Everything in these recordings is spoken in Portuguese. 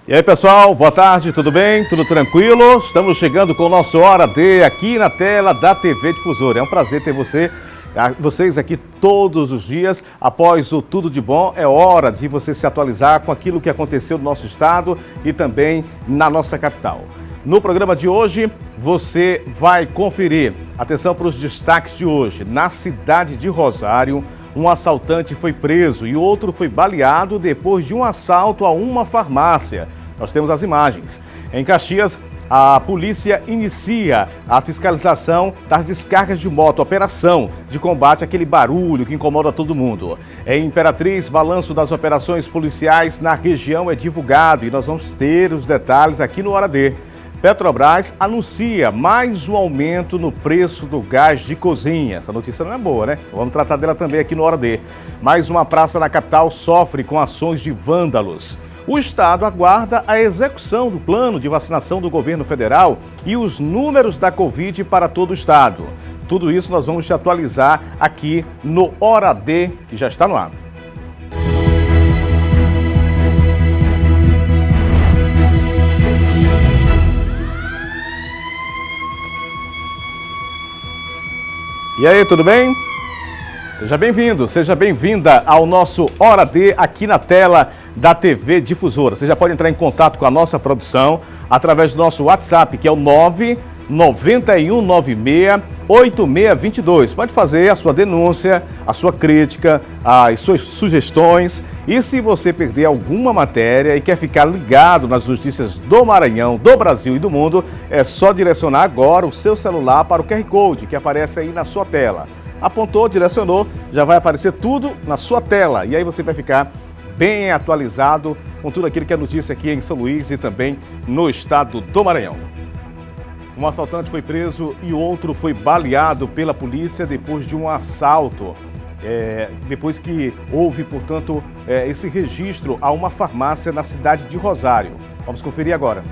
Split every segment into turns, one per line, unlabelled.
E aí, pessoal, boa tarde, tudo bem? Tudo tranquilo? Estamos chegando com o nosso Hora D aqui na tela da TV Difusora. É um prazer ter vocês aqui todos os dias. Após o Tudo de Bom, é hora de você se atualizar com aquilo que aconteceu no nosso estado e também na nossa capital. No programa de hoje, você vai conferir. Atenção para os destaques de hoje. Na cidade de Rosário, um assaltante foi preso e outro foi baleado depois de um assalto a uma farmácia. Nós temos as imagens. Em Caxias, a polícia inicia a fiscalização das descargas de moto, operação de combate àquele barulho que incomoda todo mundo. Em Imperatriz, balanço das operações policiais na região é divulgado e nós vamos ter os detalhes aqui no Hora D. Petrobras anuncia mais um aumento no preço do gás de cozinha. Essa notícia não é boa, né? Vamos tratar dela também aqui no Hora D. Mais uma praça na capital sofre com ações de vândalos. O estado aguarda a execução do plano de vacinação do governo federal e os números da Covid para todo o estado. Tudo isso nós vamos te atualizar aqui no Hora D, que já está no ar. E aí, tudo bem? Seja bem-vindo, seja bem-vinda ao nosso Hora D aqui na tela da TV Difusora. Você já pode entrar em contato com a nossa produção através do nosso WhatsApp, que é o 991968622. Pode fazer a sua denúncia, a sua crítica, as suas sugestões. E se você perder alguma matéria e quer ficar ligado nas notícias do Maranhão, do Brasil e do mundo, é só direcionar agora o seu celular para o QR Code que aparece aí na sua tela. Apontou, direcionou, já vai aparecer tudo na sua tela. E aí você vai ficar bem atualizado com tudo aquilo que é notícia aqui em São Luís e também no estado do Maranhão. Um assaltante foi preso e outro foi baleado pela polícia depois de um assalto. Depois que houve, portanto, esse registro a uma farmácia na cidade de Rosário. Vamos conferir agora.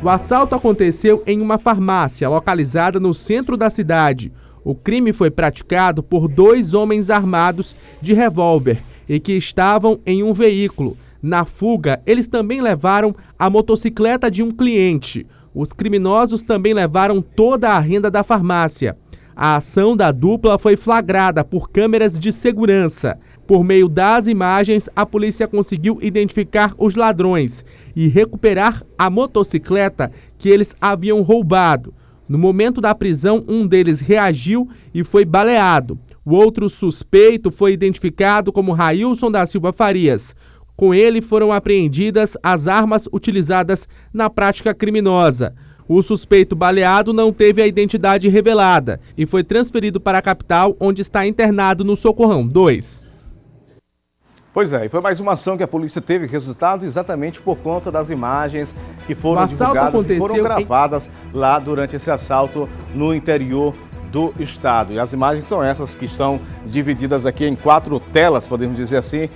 O assalto aconteceu em uma farmácia localizada no centro da cidade. O crime foi praticado por dois homens armados de revólver e que estavam em um veículo. Na fuga, eles também levaram a motocicleta de um cliente. Os criminosos também levaram toda a renda da farmácia. A ação da dupla foi flagrada por câmeras de segurança. Por meio das imagens, a polícia conseguiu identificar os ladrões e recuperar a motocicleta que eles haviam roubado. No momento da prisão, um deles reagiu e foi baleado. O outro suspeito foi identificado como Railson da Silva Farias. Com ele foram apreendidas as armas utilizadas na prática criminosa. O suspeito baleado não teve a identidade revelada e foi transferido para a capital, onde está internado no Socorrão 2.
Pois é, e foi mais uma ação que a polícia teve resultado exatamente por conta das imagens que foram divulgadas e foram gravadas lá durante esse assalto no interior do estado. E as imagens são essas que estão divididas aqui em 4 telas, podemos dizer assim.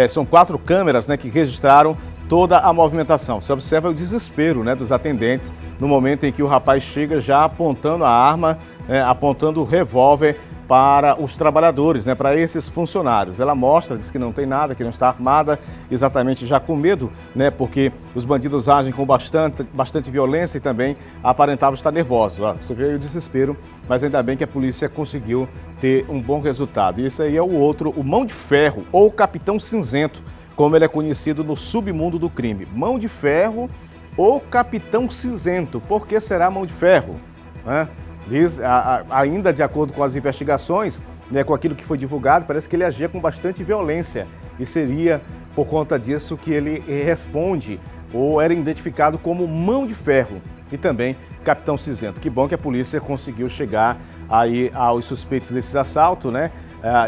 São 4 câmeras, né, que registraram toda a movimentação. Você observa o desespero, né, dos atendentes no momento em que o rapaz chega já apontando a arma, apontando o revólver para os trabalhadores, né, para esses funcionários. Ela mostra, diz que não tem nada, que não está armada, exatamente já com medo, né, porque os bandidos agem com bastante violência e também aparentavam estar nervosos. Você vê aí o desespero, mas ainda bem que a polícia conseguiu ter um bom resultado. E esse aí é o outro, o Mão de Ferro, ou Capitão Cinzento, como ele é conhecido no submundo do crime. Mão de Ferro ou Capitão Cinzento. Por que será Mão de Ferro? Ainda de acordo com as investigações, né, com aquilo que foi divulgado, parece que ele agia com bastante violência e seria por conta disso que ele responde ou era identificado como Mão de Ferro e também Capitão Cinzento. Que bom que a polícia conseguiu chegar aí aos suspeitos desses assaltos, né,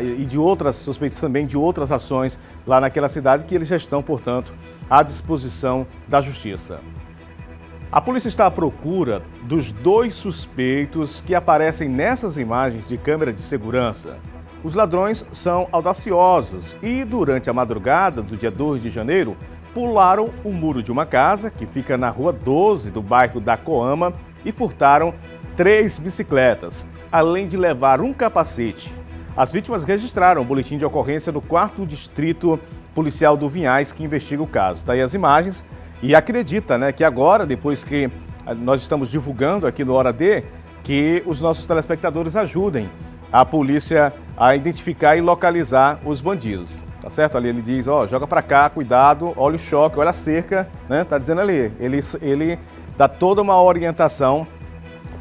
e de outras suspeitos também de outras ações lá naquela cidade que eles já estão, portanto, à disposição da justiça. A polícia está à procura dos 2 suspeitos que aparecem nessas imagens de câmera de segurança. Os ladrões são audaciosos e, durante a madrugada do dia 2 de janeiro, pularam o muro de uma casa que fica na Rua 12 do bairro da Coama e furtaram 3 bicicletas, além de levar um capacete. As vítimas registraram um boletim de ocorrência no 4º Distrito Policial do Vinhais, que investiga o caso. Está aí as imagens. e acredita, né, que agora, depois que nós estamos divulgando aqui no Hora D, que os nossos telespectadores ajudem a polícia a identificar e localizar os bandidos. Tá certo? Ali ele diz, ó, joga pra cá, cuidado, olha o choque, olha a cerca, né? Tá dizendo ali. Ele dá toda uma orientação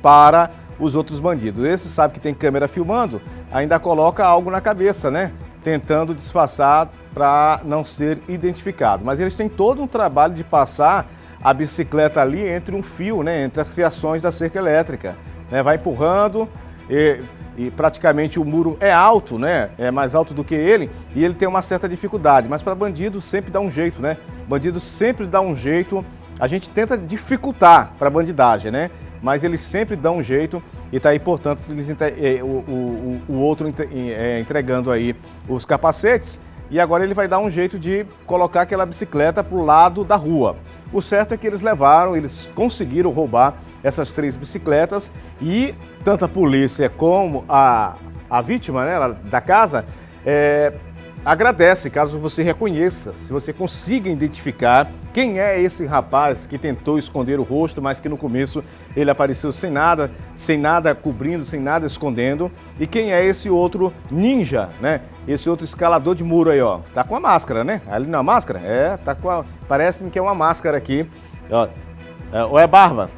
para os outros bandidos. Esse sabe que tem câmera filmando, ainda coloca algo na cabeça, né? Tentando disfarçar para não ser identificado. Mas eles têm todo um trabalho de passar a bicicleta ali entre um fio, né? Entre as fiações da cerca elétrica, né? Vai empurrando e praticamente o muro é alto, né? É mais alto do que ele e ele tem uma certa dificuldade. Mas para bandido sempre dá um jeito, né? Bandido sempre dá um jeito. A gente tenta dificultar para a bandidagem, né? Mas eles sempre dão um jeito e está aí, portanto, o outro entregando aí os capacetes e agora ele vai dar um jeito de colocar aquela bicicleta para o lado da rua. O certo é que eles conseguiram roubar essas 3 bicicletas e tanto a polícia como a vítima, né, da casa agradece caso você reconheça, se você consiga identificar quem é esse rapaz que tentou esconder o rosto, mas que no começo ele apareceu sem nada cobrindo, sem nada escondendo. E quem é esse outro ninja, né? Esse outro escalador de muro aí, ó. Tá com a máscara, né? Ali na máscara? Tá com a... Parece-me que é uma máscara aqui. Ó. Ou é barba?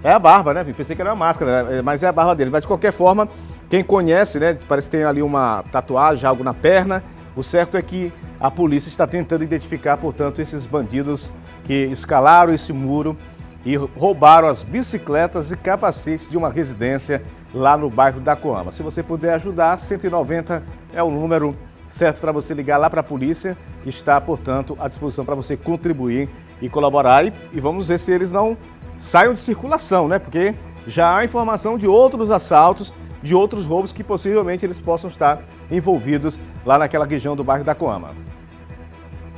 É a barba, né? Pensei que era uma máscara, mas é a barba dele. Mas de qualquer forma, quem conhece, né? Parece que tem ali uma tatuagem, algo na perna. O certo é que a polícia está tentando identificar, portanto, esses bandidos que escalaram esse muro e roubaram as bicicletas e capacetes de uma residência lá no bairro da Coama. Se você puder ajudar, 190 é o número certo para você ligar lá para a polícia, que está, portanto, à disposição para você contribuir e colaborar. E vamos ver se eles não saiam de circulação, né? Porque já há informação de outros assaltos, de outros roubos que possivelmente eles possam estar envolvidos lá naquela região do bairro da Coama.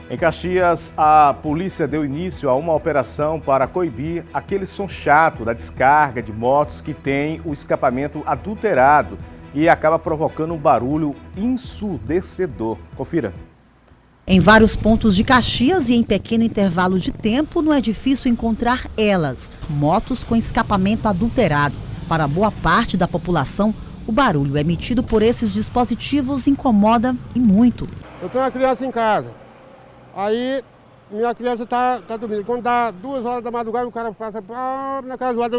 Em Caxias, a polícia deu início a uma operação para coibir aquele som chato da descarga de motos que tem o escapamento adulterado e acaba provocando um barulho ensurdecedor. Confira.
Em vários pontos de Caxias e em pequeno intervalo de tempo, não é difícil encontrar elas, motos com escapamento adulterado. Para boa parte da população, o barulho emitido por esses dispositivos incomoda e muito.
Eu tenho uma criança em casa, aí minha criança tá dormindo. Quando dá 2 horas da madrugada, o cara passa naquela zoada,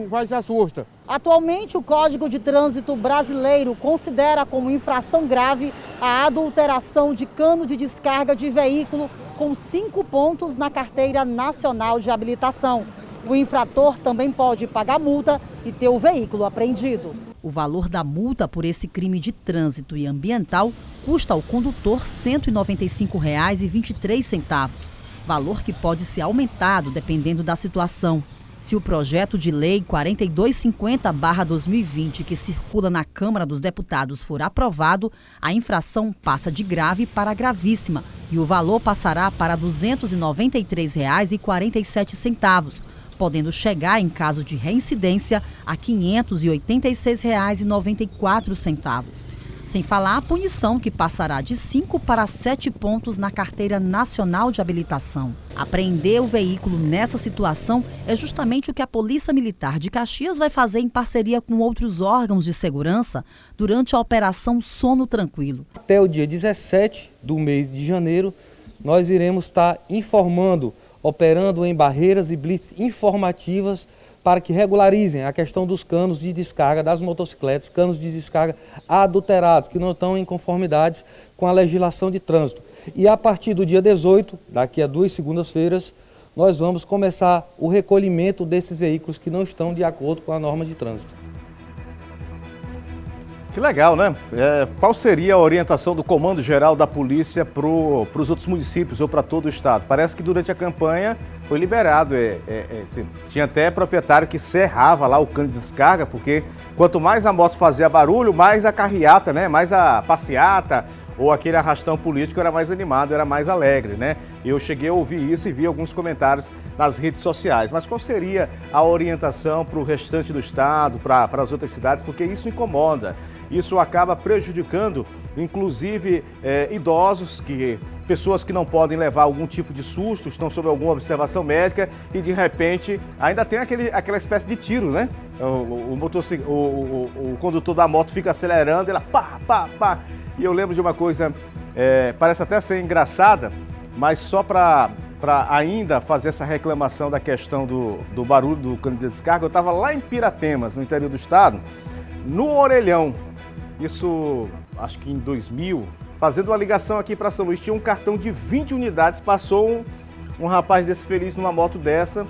vai se assusta.
Atualmente, o Código de Trânsito Brasileiro considera como infração grave a adulteração de cano de descarga de veículo com 5 pontos na Carteira Nacional de Habilitação. O infrator também pode pagar multa e ter o veículo apreendido.
O valor da multa por esse crime de trânsito e ambiental custa ao condutor R$ 195,23, valor que pode ser aumentado dependendo da situação. Se o projeto de lei 4250/2020, que circula na Câmara dos Deputados, for aprovado, a infração passa de grave para gravíssima e o valor passará para R$ 293,47, podendo chegar, em caso de reincidência, a R$ 586,94. Sem falar a punição, que passará de 5 para 7 pontos na Carteira Nacional de Habilitação. Apreender o veículo nessa situação é justamente o que a Polícia Militar de Caxias vai fazer em parceria com outros órgãos de segurança durante a Operação Sono Tranquilo.
Até o dia 17 do mês de janeiro, nós iremos estar informando, operando em barreiras e blitz informativas para que regularizem a questão dos canos de descarga das motocicletas, canos de descarga adulterados, que não estão em conformidade com a legislação de trânsito. E a partir do dia 18, daqui a 2 segundas-feiras, nós vamos começar o recolhimento desses veículos que não estão de acordo com a norma de trânsito.
Que legal, né? Qual seria a orientação do Comando Geral da Polícia para os outros municípios ou para todo o estado? Parece que durante a campanha foi liberado. Tinha até proprietário que serrava lá o cano de descarga, porque quanto mais a moto fazia barulho, mais a carreata, né? Mais a passeata ou aquele arrastão político era mais animado, era mais alegre, né? Eu cheguei a ouvir isso e vi alguns comentários nas redes sociais. Mas qual seria a orientação para o restante do estado, para as outras cidades? Porque isso incomoda. Isso acaba prejudicando, inclusive, idosos, pessoas que não podem levar algum tipo de susto, estão sob alguma observação médica e, de repente, ainda tem aquela espécie de tiro, né? O condutor da moto fica acelerando, ela pá, pá, pá. E eu lembro de uma coisa, parece até ser engraçada, mas só para ainda fazer essa reclamação da questão do barulho do cano de descarga, eu estava lá em Pirapemas, no interior do estado, no Orelhão, isso acho que em 2000, fazendo uma ligação aqui para São Luís, tinha um cartão de 20 unidades, passou um rapaz desse feliz numa moto dessa,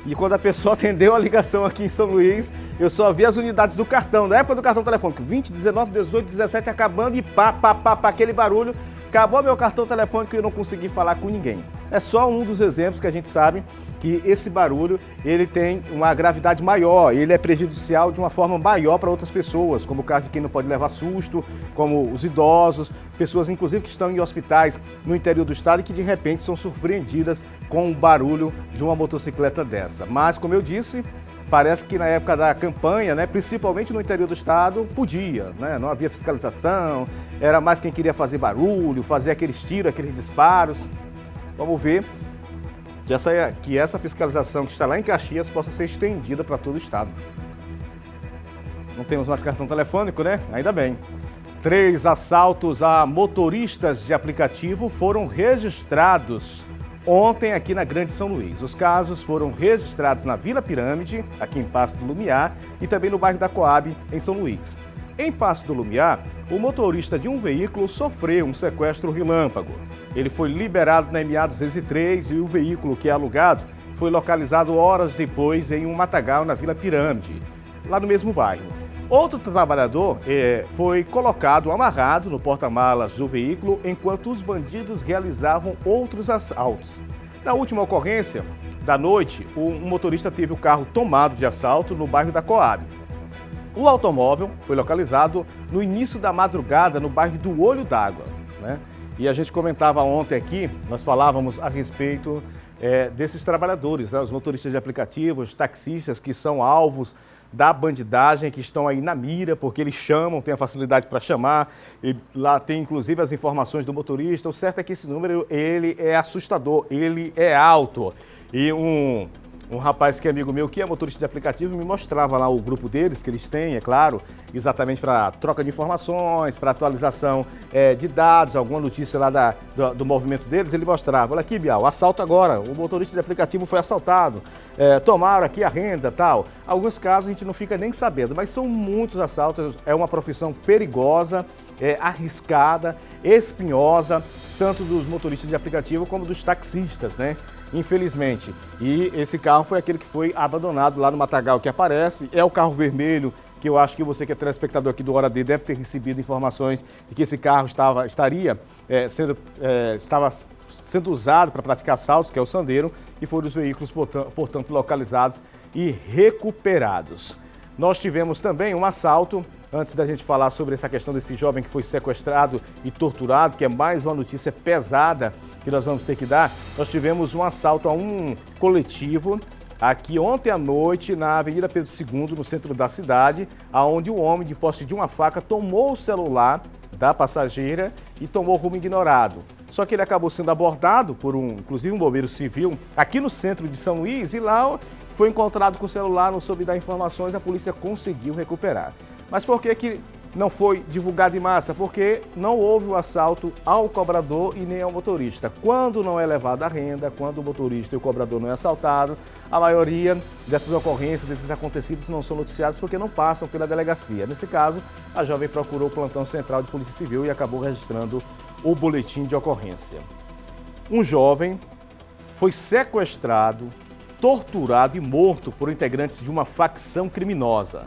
e quando a pessoa atendeu a ligação aqui em São Luís, eu só vi as unidades do cartão, da época do cartão telefônico, 20, 19, 18, 17, acabando e pá, pá, pá, pá, aquele barulho. Acabou meu cartão telefônico e eu não consegui falar com ninguém. É só um dos exemplos que a gente sabe que esse barulho, ele tem uma gravidade maior, ele é prejudicial de uma forma maior para outras pessoas, como o caso de quem não pode levar susto, como os idosos, pessoas inclusive que estão em hospitais no interior do estado e que de repente são surpreendidas com o barulho de uma motocicleta dessa. Mas, como eu disse, parece que na época da campanha, né, principalmente no interior do estado, podia, né? Não havia fiscalização, era mais quem queria fazer barulho, fazer aqueles tiros, aqueles disparos. Vamos ver que essa fiscalização que está lá em Caxias possa ser estendida para todo o estado. Não temos mais cartão telefônico, né? Ainda bem. 3 assaltos a motoristas de aplicativo foram registrados ontem aqui na Grande São Luís. Os casos foram registrados na Vila Pirâmide, aqui em Passo do Lumiar, e também no bairro da Coab, em São Luís. Em Passo do Lumiar, o motorista de um veículo sofreu um sequestro relâmpago. Ele foi liberado na MA 203 e o veículo que é alugado foi localizado horas depois em um matagal na Vila Pirâmide, lá no mesmo bairro. Outro trabalhador foi colocado amarrado no porta-malas do veículo enquanto os bandidos realizavam outros assaltos. Na última ocorrência da noite, um motorista teve o carro tomado de assalto no bairro da Coab. O automóvel foi localizado no início da madrugada no bairro do Olho d'Água, né? E a gente comentava ontem aqui, nós falávamos a respeito desses trabalhadores, né? Os motoristas de aplicativos, taxistas que são alvos da bandidagem, que estão aí na mira, porque eles chamam, tem a facilidade para chamar, e lá tem inclusive as informações do motorista. O certo é que esse número, ele é assustador, ele é alto. E um rapaz que é amigo meu, que é motorista de aplicativo, me mostrava lá o grupo deles, que eles têm, é claro, exatamente para troca de informações, para atualização de dados, alguma notícia lá do movimento deles. Ele mostrava, olha aqui, Bial, assalto agora, o motorista de aplicativo foi assaltado, tomaram aqui a renda, tal. Alguns casos a gente não fica nem sabendo, mas são muitos assaltos, é uma profissão perigosa, arriscada, espinhosa, tanto dos motoristas de aplicativo como dos taxistas, né? Infelizmente. E esse carro foi aquele que foi abandonado lá no matagal que aparece. É o carro vermelho, que eu acho que você que é telespectador aqui do Hora D deve ter recebido informações de que esse carro estava sendo usado para praticar assaltos, que é o Sandero, e foram os veículos, portanto, localizados e recuperados. Nós tivemos também um assalto, antes da gente falar sobre essa questão desse jovem que foi sequestrado e torturado, que é mais uma notícia pesada que nós vamos ter que dar. Nós tivemos um assalto a um coletivo aqui ontem à noite na Avenida Pedro II, no centro da cidade, onde o homem, de posse de uma faca, tomou o celular da passageira e tomou rumo ignorado. Só que ele acabou sendo abordado por inclusive um bombeiro civil aqui no centro de São Luís, e lá foi encontrado com o celular, não soube dar informações, a polícia conseguiu recuperar. Mas por que não foi divulgado em massa? Porque não houve o assalto ao cobrador e nem ao motorista. Quando não é levada a renda, quando o motorista e o cobrador não é assaltado, a maioria dessas ocorrências, desses acontecidos, não são noticiados porque não passam pela delegacia. Nesse caso, a jovem procurou o plantão central de Polícia Civil e acabou registrando o boletim de ocorrência. Um jovem foi sequestrado, torturado e morto por integrantes de uma facção criminosa.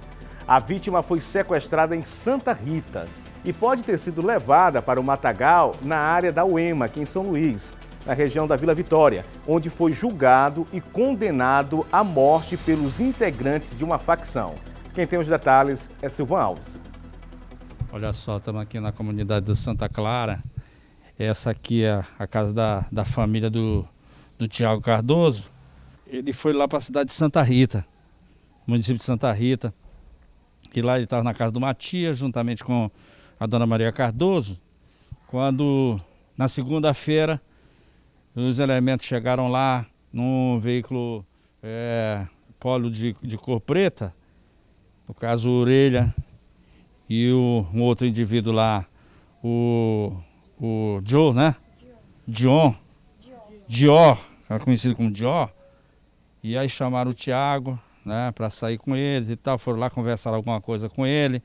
A vítima foi sequestrada em Santa Rita e pode ter sido levada para o matagal na área da UEMA, aqui em São Luís, na região da Vila Vitória, onde foi julgado e condenado à morte pelos integrantes de uma facção. Quem tem os detalhes é Silvan Alves.
Olha só, estamos aqui na comunidade do Santa Clara. Essa aqui é a casa da família do Tiago Cardoso. Ele foi lá para a cidade de Santa Rita, município de Santa Rita. E lá ele estava na casa do Matias, juntamente com a dona Maria Cardoso, quando na segunda-feira os elementos chegaram lá num veículo Polo de cor preta, no caso o Orelha e um outro indivíduo lá, o Joe, né? Dior, conhecido como Dior. E aí chamaram o Tiago, né, para sair com eles e tal, foram lá conversar alguma coisa com ele.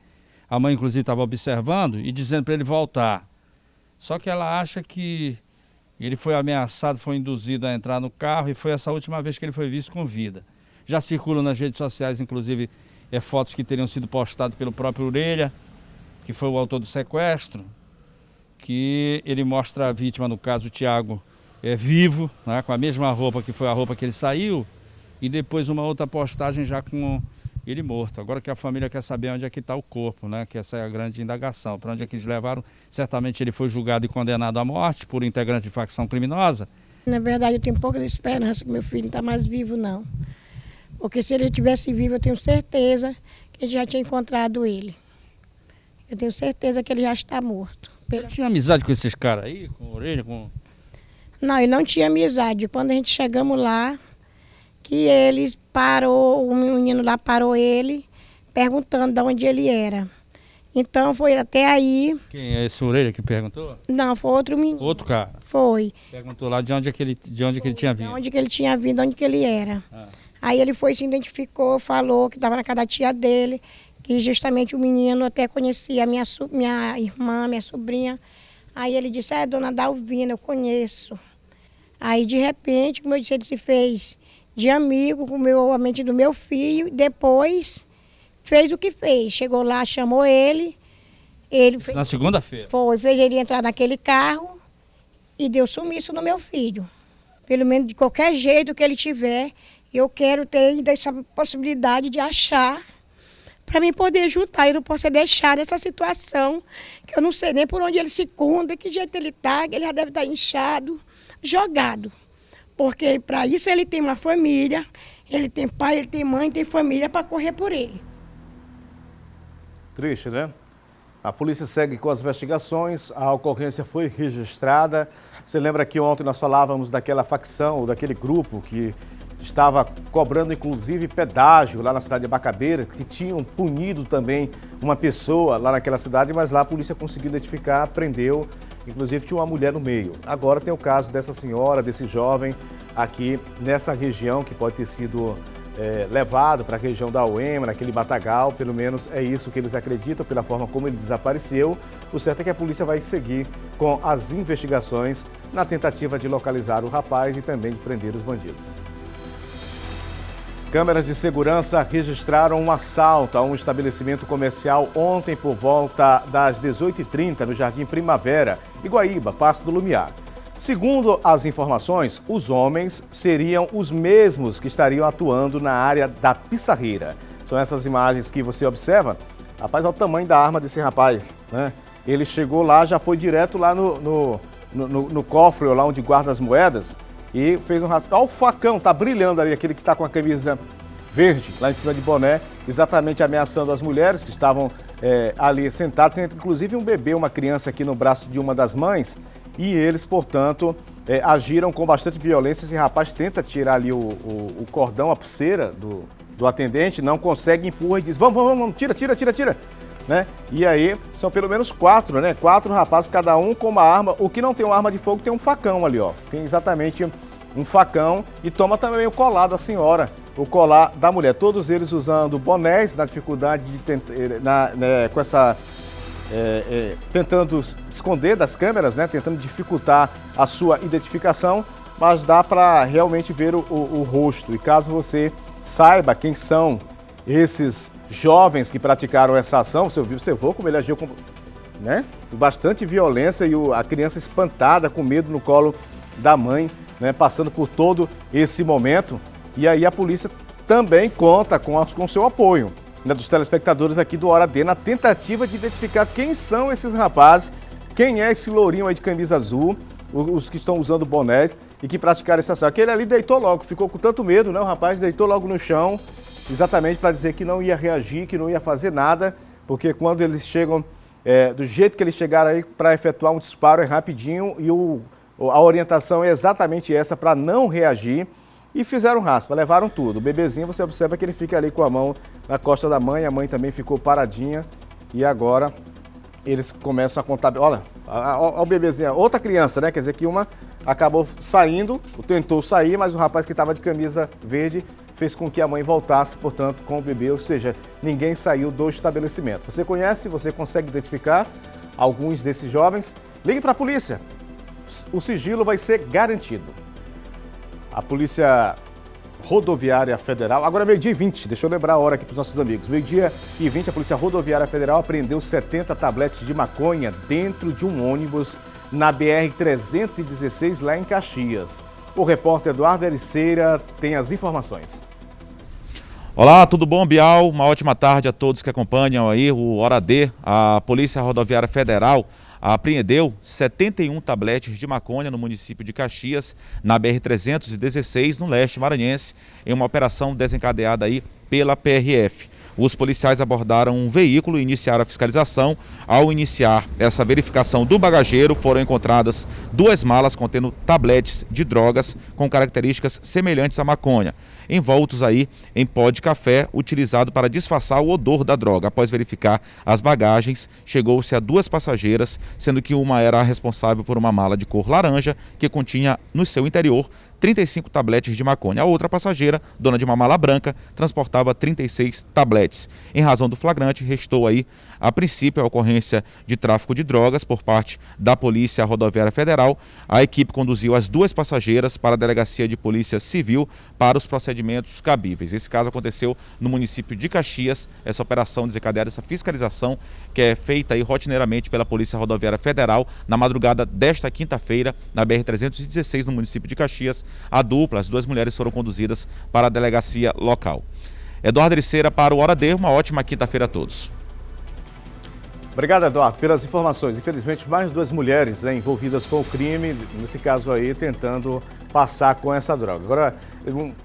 A mãe inclusive estava observando e dizendo para ele voltar. Só que ela acha que ele foi ameaçado, foi induzido a entrar no carro e foi essa última vez que ele foi visto com vida. Já circulam nas redes sociais, inclusive, fotos que teriam sido postadas pelo próprio Orelha, que foi o autor do sequestro, que ele mostra a vítima, no caso o Tiago, vivo, né, com a mesma roupa que foi a roupa que ele saiu, e depois uma outra postagem já com ele morto. Agora que a família quer saber onde é que está o corpo, né, que essa é a grande indagação, para onde é que eles levaram. Certamente ele foi julgado e condenado à morte por integrante de facção criminosa.
Na verdade, eu tenho poucas esperanças que meu filho não está mais vivo, não. Porque se ele estivesse vivo, eu tenho certeza que a gente já tinha encontrado ele. Eu tenho certeza que ele já está morto.
Você tinha amizade com esses caras aí, com o Orelha?
Não, ele não tinha amizade. Quando a gente chegamos lá, que ele parou, o menino lá parou ele, perguntando de onde ele era. Então foi até aí.
Quem é esse Orelha que perguntou?
Não, foi outro menino.
Outro cara?
Foi.
Perguntou lá de onde que ele tinha vindo.
De onde que ele tinha vindo, de onde que ele era. Aí ele foi, se identificou, falou que estava na casa da tia dele, que justamente o menino até conhecia a minha irmã, minha sobrinha. Aí ele disse, dona Dalvina, eu conheço. Aí de repente, como eu disse, ele se fez de amigo com a mente do meu filho, depois fez o que fez. Chegou lá, chamou ele.
Na segunda-feira?
Fez ele entrar naquele carro e deu sumiço no meu filho. Pelo menos de qualquer jeito que ele tiver, eu quero ter ainda essa possibilidade de achar para mim poder juntar. Eu não posso deixar nessa situação, que eu não sei nem por onde ele se encontra, que jeito ele está, que ele já deve estar inchado, jogado. Porque para isso ele tem uma família, ele tem pai, ele tem mãe, tem família para correr por ele.
Triste, né? A polícia segue com as investigações, a ocorrência foi registrada. Você lembra que ontem nós falávamos daquela facção, daquele grupo que estava cobrando inclusive pedágio lá na cidade de Abacabeira, que tinham punido também uma pessoa lá naquela cidade, mas lá a polícia conseguiu identificar, prendeu, inclusive tinha uma mulher no meio. Agora tem o caso dessa senhora, desse jovem aqui nessa região que pode ter sido levado para a região da UEMA, naquele matagal, pelo menos é isso que eles acreditam, pela forma como ele desapareceu. O certo é que a polícia vai seguir com as investigações na tentativa de localizar o rapaz e também de prender os bandidos. Câmeras de segurança registraram um assalto a um estabelecimento comercial ontem por volta das 18h30 no Jardim Primavera, Iguaíba, Passo do Lumiar. Segundo as informações, os homens seriam os mesmos que estariam atuando na área da pissarreira. São essas imagens que você observa. Rapaz, olha o tamanho da arma desse rapaz, né? Ele chegou lá, já foi direto lá no cofre, lá onde guarda as moedas, e fez um rato. Olha o facão, tá brilhando ali, aquele que está com a camisa verde, lá em cima de boné, exatamente ameaçando as mulheres que estavam ali sentadas, inclusive um bebê, uma criança aqui no braço de uma das mães, e eles, portanto, agiram com bastante violência. Esse rapaz tenta tirar ali o cordão, a pulseira do atendente, não consegue, empurra e diz, vamos, tira, né? E aí, são pelo menos 4, né? 4 rapazes, cada um com uma arma. O que não tem uma arma de fogo tem um facão ali, ó. Tem exatamente um facão e toma também o colar da senhora, o colar da mulher. Todos eles usando bonés, na dificuldade de com essa... tentando esconder das câmeras, né? Tentando dificultar a sua identificação, mas dá para realmente ver o rosto. E caso você saiba quem são esses jovens que praticaram essa ação, você observou como ele agiu com bastante violência, e a criança espantada, com medo no colo da mãe, né? Passando por todo esse momento. E aí a polícia também conta com seu apoio, né, dos telespectadores aqui do Hora D, na tentativa de identificar quem são esses rapazes, quem é esse lourinho aí de camisa azul, os que estão usando bonés e que praticaram essa ação. Aquele ali deitou logo, ficou com tanto medo, né? O rapaz deitou logo no chão exatamente para dizer que não ia reagir, que não ia fazer nada, porque quando eles chegam, do jeito que eles chegaram aí para efetuar um disparo é rapidinho e a orientação é exatamente essa, para não reagir. E fizeram raspa, levaram tudo. O bebezinho, você observa que ele fica ali com a mão na costa da mãe, a mãe também ficou paradinha. E agora eles começam a contar. Olha, o bebezinho, outra criança, né? Quer dizer que uma acabou saindo, tentou sair, mas o rapaz que estava de camisa verde fez com que a mãe voltasse, portanto, com o bebê. Ou seja, ninguém saiu do estabelecimento. Você conhece, você consegue identificar alguns desses jovens? Ligue para a polícia. O sigilo vai ser garantido. A Polícia Rodoviária Federal, agora meio-dia e 20, deixa eu lembrar a hora aqui para os nossos amigos. Meio-dia e 20, a Polícia Rodoviária Federal apreendeu 70 tabletes de maconha dentro de um ônibus na BR-316, lá em Caxias. O repórter Eduardo Ericeira tem as informações.
Olá, tudo bom, Bial? Uma ótima tarde a todos que acompanham aí o Hora D. A Polícia Rodoviária Federal apreendeu 71 tabletes de maconha no município de Caxias, na BR-316, no leste maranhense, em uma operação desencadeada aí pela PRF. Os policiais abordaram um veículo e iniciaram a fiscalização. Ao iniciar essa verificação do bagageiro, foram encontradas 2 malas contendo tabletes de drogas com características semelhantes à maconha, envoltos aí em pó de café utilizado para disfarçar o odor da droga. Após verificar as bagagens, chegou-se a 2 passageiras, sendo que uma era a responsável por uma mala de cor laranja que continha no seu interior 35 tabletes de maconha. A outra passageira, dona de uma mala branca, transportava 36 tabletes. Em razão do flagrante, restou aí, a princípio, a ocorrência de tráfico de drogas por parte da Polícia Rodoviária Federal. A equipe conduziu as 2 passageiras para a Delegacia de Polícia Civil para os procedimentos cabíveis. Esse caso aconteceu no município de Caxias. Essa operação desencadeada, essa fiscalização que é feita aí rotineiramente pela Polícia Rodoviária Federal na madrugada desta quinta-feira, na BR-316, no município de Caxias. A dupla, as 2 mulheres, foram conduzidas para a delegacia local. Eduardo Ericeira para o Hora D. Uma ótima quinta-feira a todos.
Obrigado, Eduardo, pelas informações. Infelizmente, mais 2 mulheres, né, envolvidas com o crime, nesse caso aí, tentando passar com essa droga. Agora,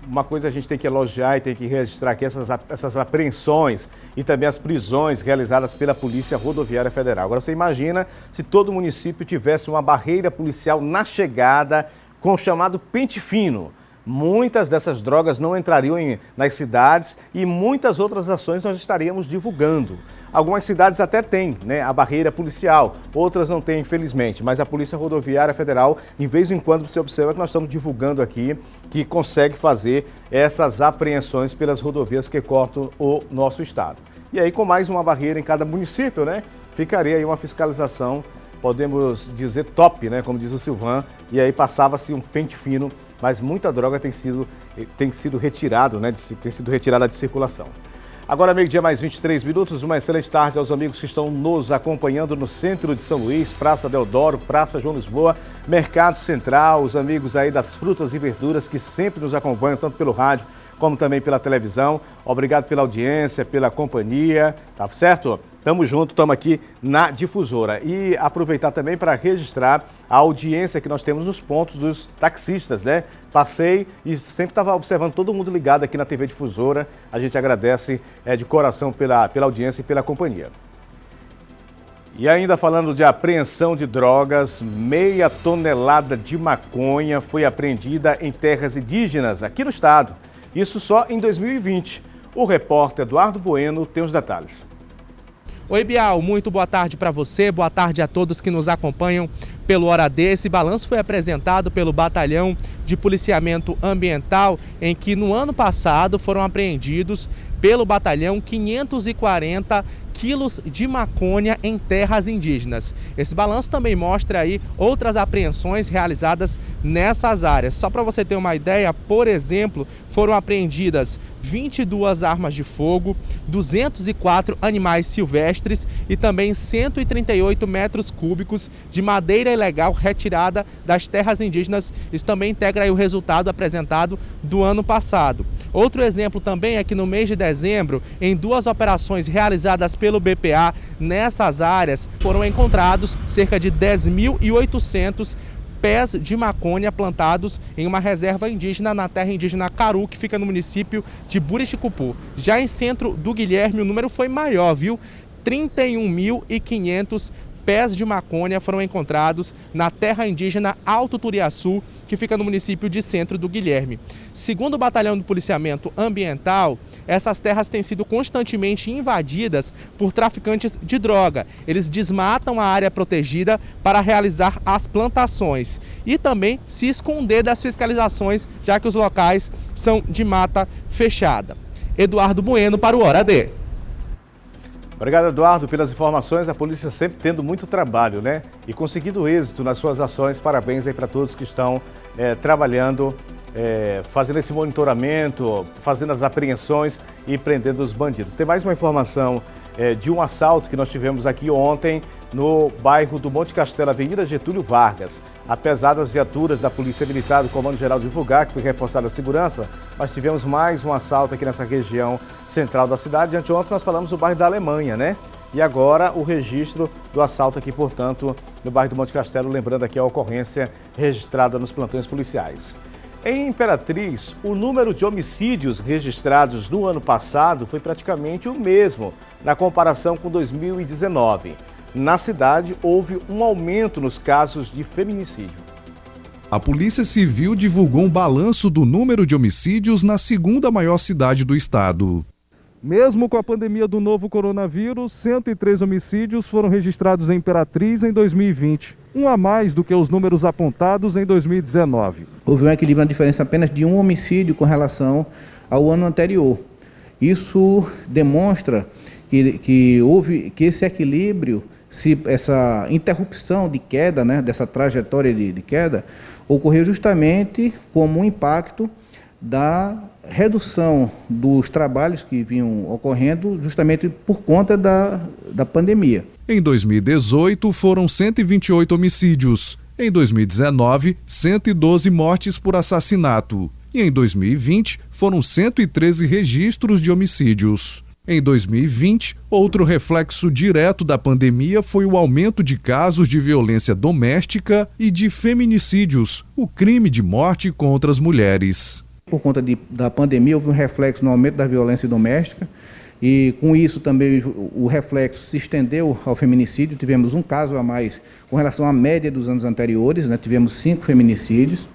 uma coisa a gente tem que elogiar e tem que registrar aqui essas apreensões e também as prisões realizadas pela Polícia Rodoviária Federal. Agora, você imagina se todo município tivesse uma barreira policial na chegada com o chamado pente fino. Muitas dessas drogas não entrariam nas cidades e muitas outras ações nós estaríamos divulgando. Algumas cidades até têm, né, a barreira policial, outras não têm, infelizmente. Mas a Polícia Rodoviária Federal, de vez em quando, você observa que nós estamos divulgando aqui, que consegue fazer essas apreensões pelas rodovias que cortam o nosso estado. E aí, com mais uma barreira em cada município, né, ficaria aí uma fiscalização, podemos dizer top, né, como diz o Silvan, e aí passava-se um pente fino, mas muita droga tem sido retirada, né, tem sido retirada de circulação. Agora, meio-dia mais 23 minutos, uma excelente tarde aos amigos que estão nos acompanhando no centro de São Luís, Praça Deodoro, Praça João Lisboa, Mercado Central, os amigos aí das frutas e verduras que sempre nos acompanham, tanto pelo rádio como também pela televisão. Obrigado pela audiência, pela companhia, tá certo? Tamo junto, estamos aqui na Difusora. E aproveitar também para registrar a audiência que nós temos nos pontos dos taxistas, né? Passei e sempre estava observando todo mundo ligado aqui na TV Difusora. A gente agradece de coração pela audiência e pela companhia. E ainda falando de apreensão de drogas, 0,5 tonelada de maconha foi apreendida em terras indígenas aqui no estado. Isso só em 2020. O repórter Eduardo Bueno tem os detalhes.
Oi, Bial, muito boa tarde para você, boa tarde a todos que nos acompanham pelo Hora D. Esse balanço foi apresentado pelo Batalhão de Policiamento Ambiental, em que no ano passado foram apreendidos pelo batalhão 540 quilos de maconha em terras indígenas. Esse balanço também mostra aí outras apreensões realizadas nessas áreas. Só para você ter uma ideia, por exemplo, foram apreendidas 22 armas de fogo, 204 animais silvestres e também 138 metros cúbicos de madeira ilegal retirada das terras indígenas. Isso também integra aí o resultado apresentado do ano passado. Outro exemplo também é que no mês de dezembro, em 2 operações realizadas pelo BPA nessas áreas, foram encontrados cerca de 10.800 pés de maconha plantados em uma reserva indígena na terra indígena Caru, que fica no município de Buriticupu. Já em Centro do Guilherme, o número foi maior, viu? 31.500 pés de maconha foram encontrados na terra indígena Alto Turiaçu, que fica no município de Centro do Guilherme. Segundo o Batalhão de Policiamento Ambiental, essas terras têm sido constantemente invadidas por traficantes de droga. Eles desmatam a área protegida para realizar as plantações e também se esconder das fiscalizações, já que os locais são de mata fechada. Eduardo Bueno para o Hora D.
Obrigado, Eduardo, pelas informações. A polícia sempre tendo muito trabalho, né? E conseguindo êxito nas suas ações. Parabéns aí para todos que estão trabalhando, fazendo esse monitoramento, fazendo as apreensões e prendendo os bandidos. Tem mais uma informação de um assalto que nós tivemos aqui ontem no bairro do Monte Castelo, Avenida Getúlio Vargas. Apesar das viaturas da Polícia Militar do Comando Geral divulgar que foi reforçada a segurança, nós tivemos mais um assalto aqui nessa região central da cidade. Anteontem nós falamos do bairro da Alemanha, né? E agora o registro do assalto aqui, portanto, no bairro do Monte Castelo, lembrando aqui a ocorrência registrada nos plantões policiais. Em Imperatriz, o número de homicídios registrados no ano passado foi praticamente o mesmo na comparação com 2019. Na cidade, houve um aumento nos casos de feminicídio.
A Polícia Civil divulgou um balanço do número de homicídios na segunda maior cidade do estado.
Mesmo com a pandemia do novo coronavírus, 103 homicídios foram registrados em Imperatriz em 2020, um a mais do que os números apontados em 2019.
Houve um equilíbrio, uma diferença apenas de um homicídio com relação ao ano anterior. Isso demonstra que esse equilíbrio, essa interrupção de queda, né, dessa trajetória de queda, ocorreu justamente como um impacto da redução dos trabalhos que vinham ocorrendo justamente por conta da pandemia.
Em 2018, foram 128 homicídios. Em 2019, 112 mortes por assassinato. E em 2020, foram 113 registros de homicídios. Em 2020, outro reflexo direto da pandemia foi o aumento de casos de violência doméstica e de feminicídios, o crime de morte contra as mulheres.
Por conta da pandemia, houve um reflexo no aumento da violência doméstica e, com isso, também o reflexo se estendeu ao feminicídio. Tivemos um caso a mais com relação à média dos anos anteriores, né? Tivemos 5 feminicídios.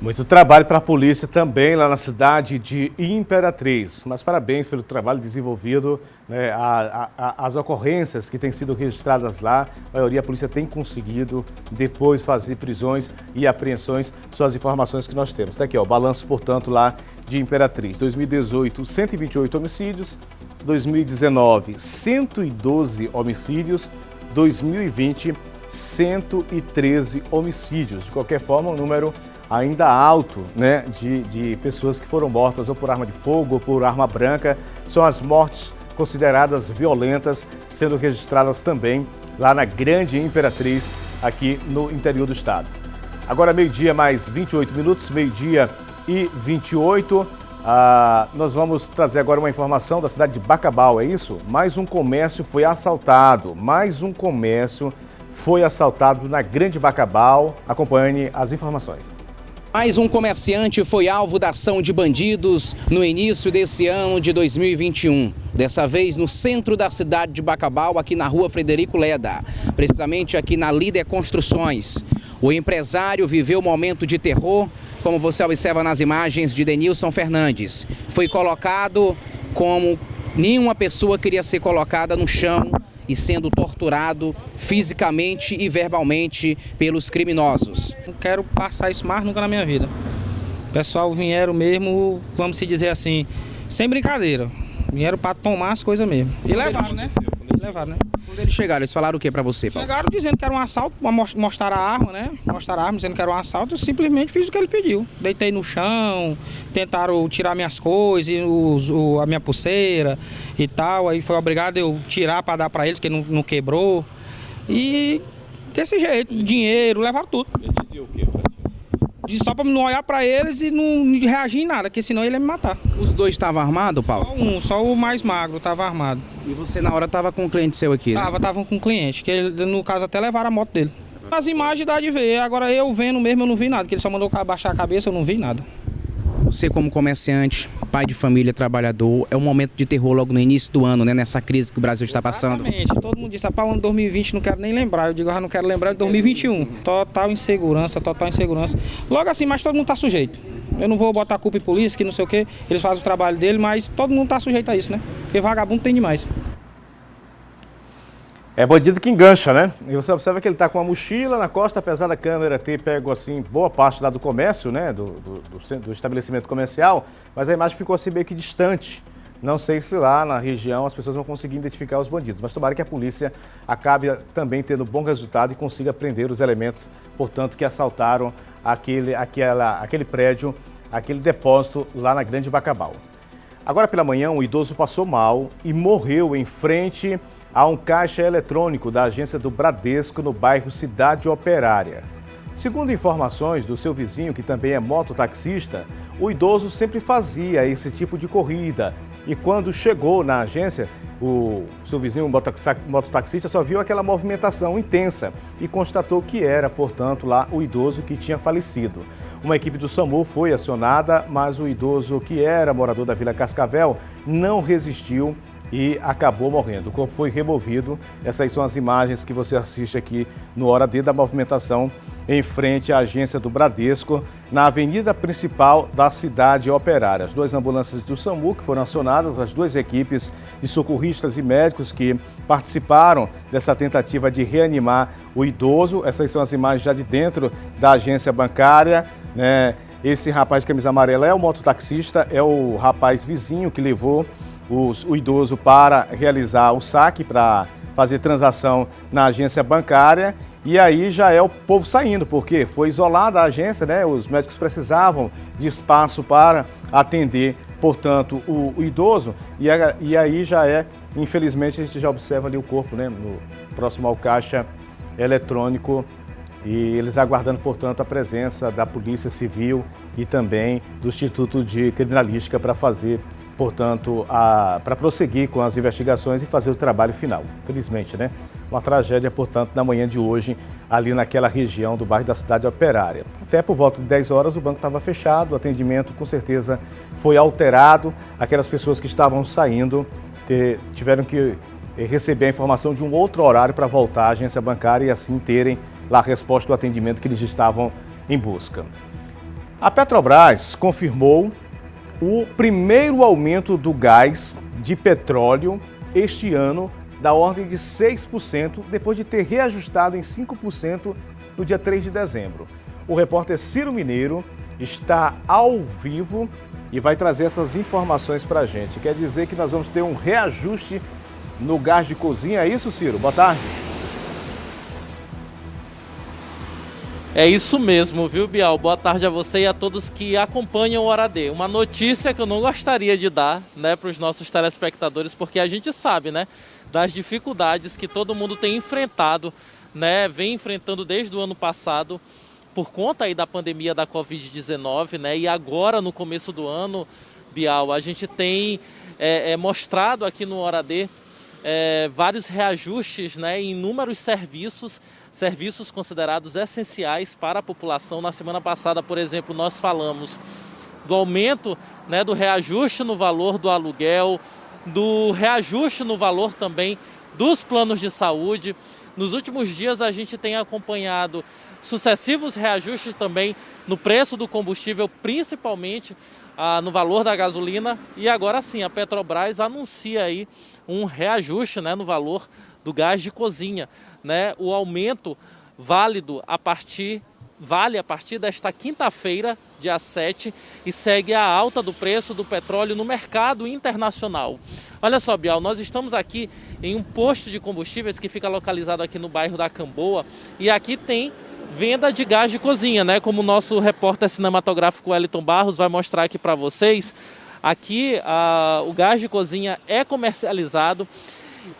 Muito trabalho para a polícia também lá na cidade de Imperatriz. Mas parabéns pelo trabalho desenvolvido, né? As ocorrências que têm sido registradas lá, a maioria a polícia tem conseguido depois fazer prisões e apreensões. São as informações que nós temos. Está aqui, ó, o balanço, portanto, lá de Imperatriz. 2018, 128 homicídios. 2019, 112 homicídios. 2020, 113 homicídios. De qualquer forma, o número ainda alto, né, de pessoas que foram mortas ou por arma de fogo ou por arma branca. São as mortes consideradas violentas, sendo registradas também lá na Grande Imperatriz, aqui no interior do estado. Agora meio-dia mais 28 minutos, meio-dia e 28. Nós vamos trazer agora uma informação da cidade de Bacabal, é isso? Mais um comércio foi assaltado, na Grande Bacabal. Acompanhe as informações.
Mais um comerciante foi alvo da ação de bandidos no início desse ano de 2021. Dessa vez no centro da cidade de Bacabal, aqui na rua Frederico Leda, precisamente aqui na Líder Construções. O empresário viveu um momento de terror, como você observa nas imagens de Denilson Fernandes. Foi colocado como nenhuma pessoa queria ser colocada no chão e sendo torturado fisicamente e verbalmente pelos criminosos.
Não quero passar isso mais nunca na minha vida. O pessoal vieram mesmo, vamos se dizer assim, sem brincadeira. Vieram para tomar as coisas mesmo. E levaram, né?
Quando eles chegaram, eles falaram o que para você, Paulo?
Chegaram dizendo que era um assalto, mostraram a arma, né? Mostraram a arma, dizendo que era um assalto. Eu simplesmente fiz o que ele pediu. Deitei no chão, tentaram tirar minhas coisas, a minha pulseira e tal. Aí foi obrigado eu tirar para dar para eles, que não quebrou. E desse jeito, dinheiro, levaram tudo. Eles diziam o quê? Só para não olhar para eles e não reagir em nada, porque senão ele ia me matar.
Os dois estavam armados, Paulo?
Só o mais magro estava armado.
E você na hora estava com um cliente seu aqui?
Tava com um cliente, que ele, no caso até levaram a moto dele. As imagens dá de ver, agora eu vendo mesmo eu não vi nada, que ele só mandou abaixar a cabeça, eu não vi nada.
Você como comerciante, pai de família, trabalhador, é um momento de terror logo no início do ano, né? Nessa crise que o Brasil está passando.
Exatamente, todo mundo disse, o ano de 2020 não quero nem lembrar, eu digo, não quero lembrar de 2021. Total insegurança. Logo assim, mas todo mundo está sujeito. Eu não vou botar a culpa em polícia, que não sei o quê, eles fazem o trabalho dele, mas todo mundo está sujeito a isso, né? Porque vagabundo tem demais.
É bandido que engancha, né? E você observa que ele está com uma mochila na costa, apesar da câmera ter pego assim boa parte lá do comércio, né? Do estabelecimento comercial, mas a imagem ficou assim meio que distante. Não sei se lá na região as pessoas vão conseguir identificar os bandidos, mas tomara que a polícia acabe também tendo bom resultado e consiga prender os elementos, portanto, que assaltaram aquele prédio, aquele depósito lá na Grande Bacabal. Agora pela manhã, um idoso passou mal e morreu em frente a um caixa eletrônico da agência do Bradesco no bairro Cidade Operária. Segundo informações do seu vizinho, que também é mototaxista, o idoso sempre fazia esse tipo de corrida. E quando chegou na agência, o seu vizinho mototaxista só viu aquela movimentação intensa e constatou que era, portanto, lá o idoso que tinha falecido. Uma equipe do SAMU foi acionada, mas o idoso, que era morador da Vila Cascavel, não resistiu e acabou morrendo. O corpo foi removido. Essas são as imagens que você assiste aqui no Hora D da movimentação em frente à agência do Bradesco, na avenida principal da Cidade Operária. As duas ambulâncias do SAMU que foram acionadas, as duas equipes de socorristas e médicos que participaram dessa tentativa de reanimar o idoso. Essas são as imagens já de dentro da agência bancária, né? Esse rapaz de camisa amarela é o mototaxista, é o rapaz vizinho que levou o idoso para realizar o saque, para fazer transação na agência bancária. E aí já é o povo saindo, porque foi isolada a agência, né? Os médicos precisavam de espaço para atender, portanto, o idoso. E aí já infelizmente, a gente já observa ali o corpo, né? Próximo ao caixa eletrônico. E eles aguardando, portanto, a presença da Polícia Civil e também do Instituto de Criminalística para fazer, portanto, para prosseguir com as investigações e fazer o trabalho final. Felizmente, né? Uma tragédia, portanto, na manhã de hoje, ali naquela região do bairro da Cidade Operária. Até por volta de 10 horas o banco estava fechado, o atendimento com certeza foi alterado. Aquelas pessoas que estavam saindo tiveram que receber a informação de um outro horário para voltar à agência bancária e assim terem lá a resposta do atendimento que eles estavam em busca. A Petrobras confirmou o primeiro aumento do gás de petróleo este ano, da ordem de 6%, depois de ter reajustado em 5% no dia 3 de dezembro. O repórter Ciro Mineiro está ao vivo e vai trazer essas informações para a gente. Quer dizer que nós vamos ter um reajuste no gás de cozinha, é isso, Ciro? Boa tarde.
É isso mesmo, viu, Bial? Boa tarde a você e a todos que acompanham o Hora D. Uma notícia que eu não gostaria de dar, né, para os nossos telespectadores, porque a gente sabe, né, das dificuldades que todo mundo tem enfrentado, né, vem enfrentando desde o ano passado, por conta aí da pandemia da Covid-19, né, e agora no começo do ano, Bial, a gente tem mostrado aqui no Hora D vários reajustes, né, em inúmeros serviços considerados essenciais para a população. Na semana passada, por exemplo, nós falamos do aumento, né, do reajuste no valor do aluguel, do reajuste no valor também dos planos de saúde. Nos últimos dias a gente tem acompanhado sucessivos reajustes também no preço do combustível, principalmente no valor da gasolina. E agora sim, a Petrobras anuncia aí um reajuste, né, no valor do gás de cozinha, né? O aumento vale a partir desta quinta-feira, dia 7, e segue a alta do preço do petróleo no mercado internacional. Olha só, Bial, nós estamos aqui em um posto de combustíveis que fica localizado aqui no bairro da Camboa, e aqui tem venda de gás de cozinha, né? Como o nosso repórter cinematográfico Wellington Barros vai mostrar aqui para vocês. Aqui o gás de cozinha é comercializado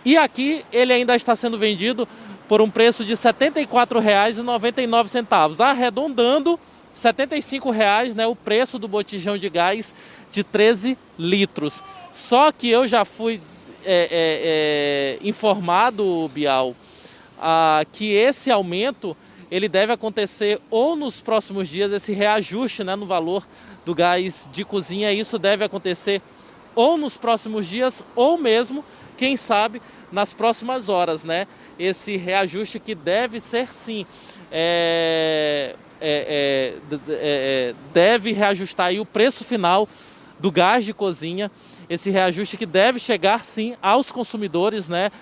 e aqui ele ainda está sendo vendido por um preço de R$ 74,99, arredondando R$ 75, né, o preço do botijão de gás de 13 litros. Só que eu já fui informado, Bial, que esse aumento ele deve acontecer ou nos próximos dias, esse reajuste, né, no valor do gás de cozinha. Isso deve acontecer ou nos próximos dias ou mesmo, quem sabe, nas próximas horas, né? Esse reajuste que deve ser sim, deve reajustar aí o preço final do gás de cozinha, esse reajuste que deve chegar sim aos consumidores, né?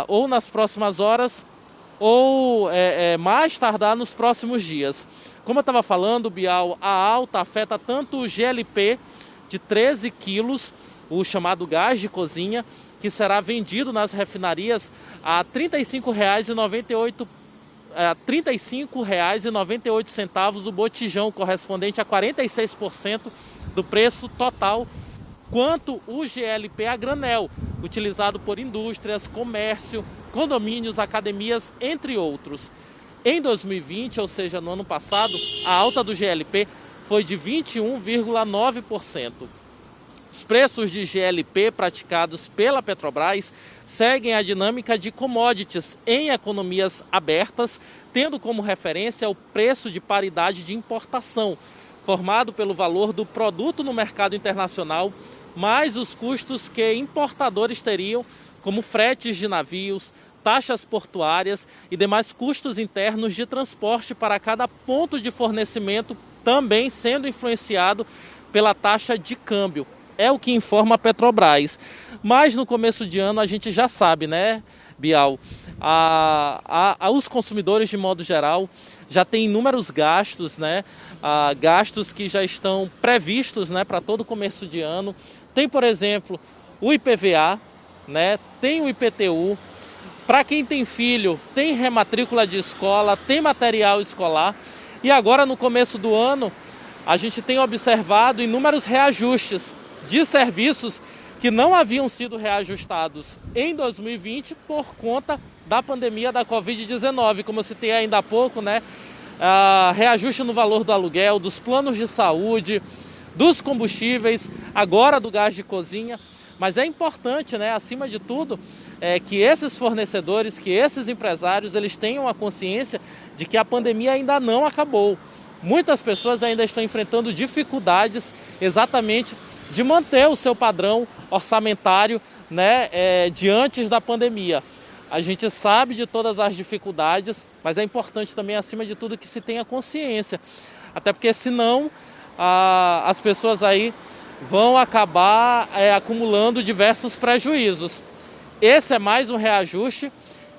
Ou nas próximas horas ou mais tardar nos próximos dias. Como eu estava falando, Bial, a alta afeta tanto o GLP de 13 quilos, o chamado gás de cozinha, que será vendido nas refinarias a R$ 35,98 o botijão, correspondente a 46% do preço total, quanto o GLP a granel, utilizado por indústrias, comércio, condomínios, academias, entre outros. Em 2020, ou seja, no ano passado, a alta do GLP foi de 21,9%. Os preços de GLP praticados pela Petrobras seguem a dinâmica de commodities em economias abertas, tendo como referência o preço de paridade de importação, formado pelo valor do produto no mercado internacional, mais os custos que importadores teriam, como fretes de navios, taxas portuárias e demais custos internos de transporte para cada ponto de fornecimento, também sendo influenciado pela taxa de câmbio. É o que informa a Petrobras. Mas no começo de ano a gente já sabe, né, Bial? Os consumidores, de modo geral, já têm inúmeros gastos, né? Gastos que já estão previstos, né, para todo começo de ano. Tem, por exemplo, o IPVA, né? Tem o IPTU. Para quem tem filho, tem rematrícula de escola, tem material escolar. E agora, no começo do ano, a gente tem observado inúmeros reajustes de serviços que não haviam sido reajustados em 2020 por conta da pandemia da Covid-19. Como eu citei ainda há pouco, né? Reajuste no valor do aluguel, dos planos de saúde, dos combustíveis, agora do gás de cozinha. Mas é importante, né, acima de tudo, que esses fornecedores, que esses empresários, eles tenham a consciência de que a pandemia ainda não acabou. Muitas pessoas ainda estão enfrentando dificuldades exatamente de manter o seu padrão orçamentário, né, de antes da pandemia. A gente sabe de todas as dificuldades, mas é importante também, acima de tudo, que se tenha consciência. Até porque, senão, as pessoas aí vão acabar acumulando diversos prejuízos. Esse é mais um reajuste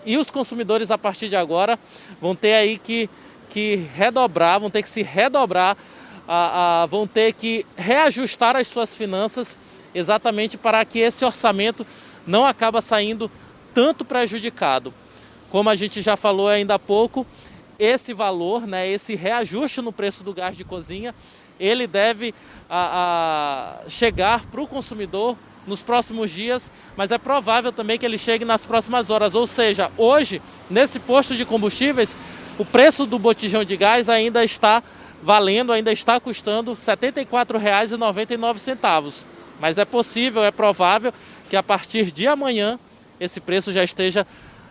e os consumidores, a partir de agora, vão ter aí que redobrar, vão ter que se redobrar, vão ter que reajustar as suas finanças exatamente para que esse orçamento não acabe saindo tanto prejudicado. Como a gente já falou ainda há pouco, esse valor, né, esse reajuste no preço do gás de cozinha, ele deve chegar para o consumidor nos próximos dias, mas é provável também que ele chegue nas próximas horas. Ou seja, hoje, nesse posto de combustíveis, o preço do botijão de gás ainda está valendo, ainda está custando R$ 74,99. Mas é possível, é provável que a partir de amanhã esse preço já esteja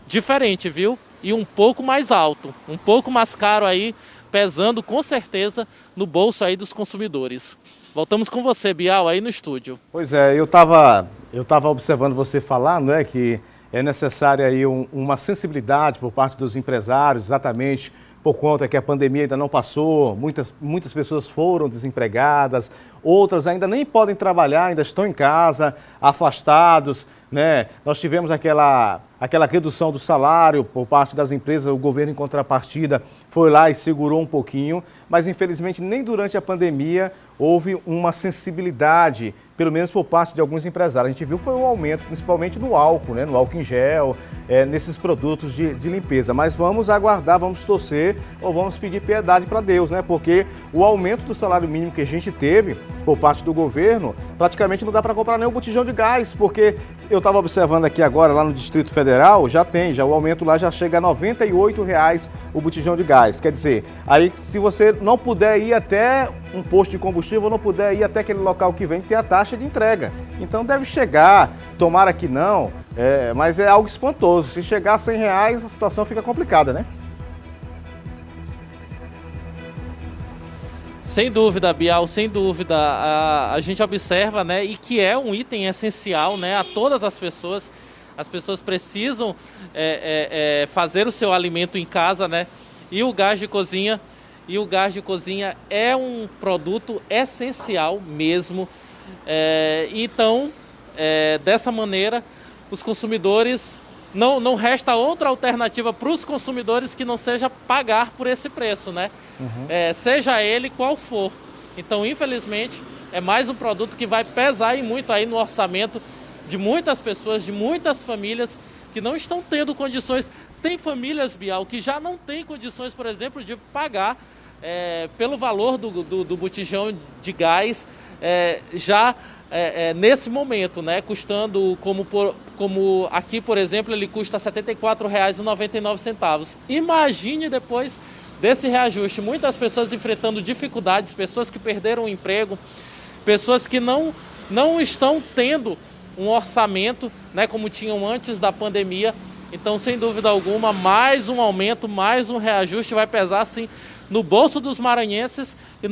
diferente, viu? E um pouco mais alto, um pouco mais caro aí, pesando com certeza no bolso aí dos consumidores. Voltamos com você, Bial, aí no estúdio.
Pois é, eu tava observando você falar, não é, que é necessária aí uma sensibilidade por parte dos empresários, exatamente por conta que a pandemia ainda não passou, muitas pessoas foram desempregadas, outras ainda nem podem trabalhar, ainda estão em casa, afastados, né? Nós tivemos aquela redução do salário por parte das empresas, o governo em contrapartida foi lá e segurou um pouquinho, mas infelizmente nem durante a pandemia houve uma sensibilidade, pelo menos por parte de alguns empresários. A gente viu foi um aumento, principalmente no álcool, né? No álcool em gel, nesses produtos de limpeza. Mas vamos aguardar, vamos torcer ou vamos pedir piedade para Deus, né? Porque o aumento do salário mínimo que a gente teve por parte do governo, praticamente não dá para comprar nem um botijão de gás, porque eu estava observando aqui agora, lá no Distrito Federal, já o aumento lá já chega a R$ 98,00 o botijão de gás. Quer dizer, aí se você não puder ir até um posto de combustível, não puder ir até aquele local que vem, tem a taxa de entrega. Então deve chegar, tomara que não, mas é algo espantoso. Se chegar a R$ 100,00, a situação fica complicada, né?
Sem dúvida, Bial, sem dúvida. A gente observa, né, e que é um item essencial, né, a todas as pessoas. As pessoas precisam fazer o seu alimento em casa, né? E o gás de cozinha é um produto essencial mesmo. Então, dessa maneira, os consumidores, não resta outra alternativa para os consumidores que não seja pagar por esse preço, né? Seja ele qual for. Então, infelizmente, é mais um produto que vai pesar e muito aí no orçamento de muitas pessoas, de muitas famílias que não estão tendo condições. Tem famílias, Bial, que já não têm condições, por exemplo, de pagar pelo valor do botijão de gás nesse momento, né? Custando, como aqui, por exemplo, ele custa R$ 74,99. Imagine depois desse reajuste. Muitas pessoas enfrentando dificuldades, pessoas que perderam o emprego, pessoas que não estão tendo um orçamento, né, como tinham antes da pandemia. Então, sem dúvida alguma, mais um aumento, mais um reajuste vai pesar, sim, no bolso dos maranhenses e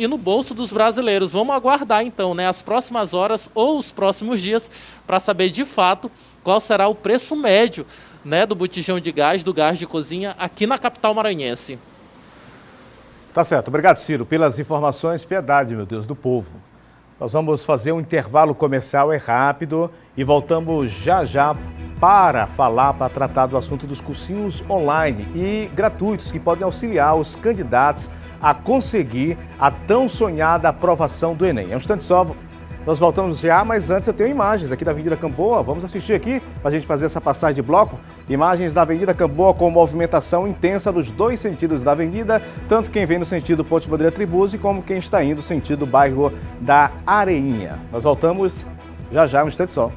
no bolso dos brasileiros. Vamos aguardar, então, né, as próximas horas ou os próximos dias para saber, de fato, qual será o preço médio, né, do botijão de gás, do gás de cozinha, aqui na capital maranhense.
Tá certo. Obrigado, Ciro, pelas informações. Piedade, meu Deus, do povo. Nós vamos fazer um intervalo comercial, rápido, e voltamos já para tratar do assunto dos cursinhos online e gratuitos que podem auxiliar os candidatos a conseguir a tão sonhada aprovação do Enem. É um instante só, nós voltamos já, mas antes eu tenho imagens aqui da Avenida Camboa. Vamos assistir aqui para a gente fazer essa passagem de bloco. Imagens da Avenida Camboa com movimentação intensa nos dois sentidos da avenida, tanto quem vem no sentido Ponte Bandeira Tribuzzi como quem está indo no sentido bairro da Areinha. Nós voltamos já, um instante só.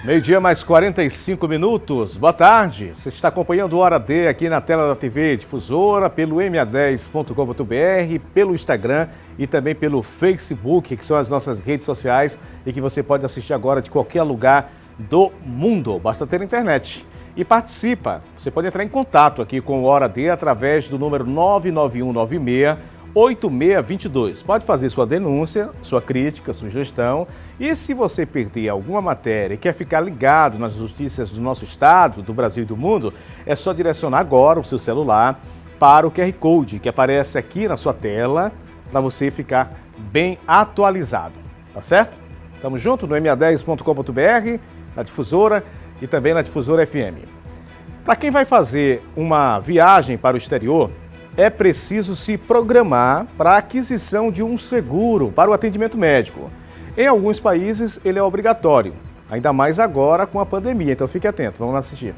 Meio-dia mais 45 minutos. Boa tarde. Você está acompanhando o Hora D aqui na tela da TV Difusora, pelo ma10.com.br, pelo Instagram e também pelo Facebook, que são as nossas redes sociais e que você pode assistir agora de qualquer lugar do mundo. Basta ter internet. E participa. Você pode entrar em contato aqui com o Hora D através do número 99196-8622. Pode fazer sua denúncia, sua crítica, sugestão. E se você perder alguma matéria e quer ficar ligado nas notícias do nosso estado, do Brasil e do mundo, é só direcionar agora o seu celular para o QR Code que aparece aqui na sua tela para você ficar bem atualizado. Tá certo? Tamo junto no ma10.com.br, na Difusora e também na Difusora FM. Para quem vai fazer uma viagem para o exterior, é preciso se programar para a aquisição de um seguro para o atendimento médico. Em alguns países, ele é obrigatório, ainda mais agora com a pandemia, então fique atento, vamos lá assistir.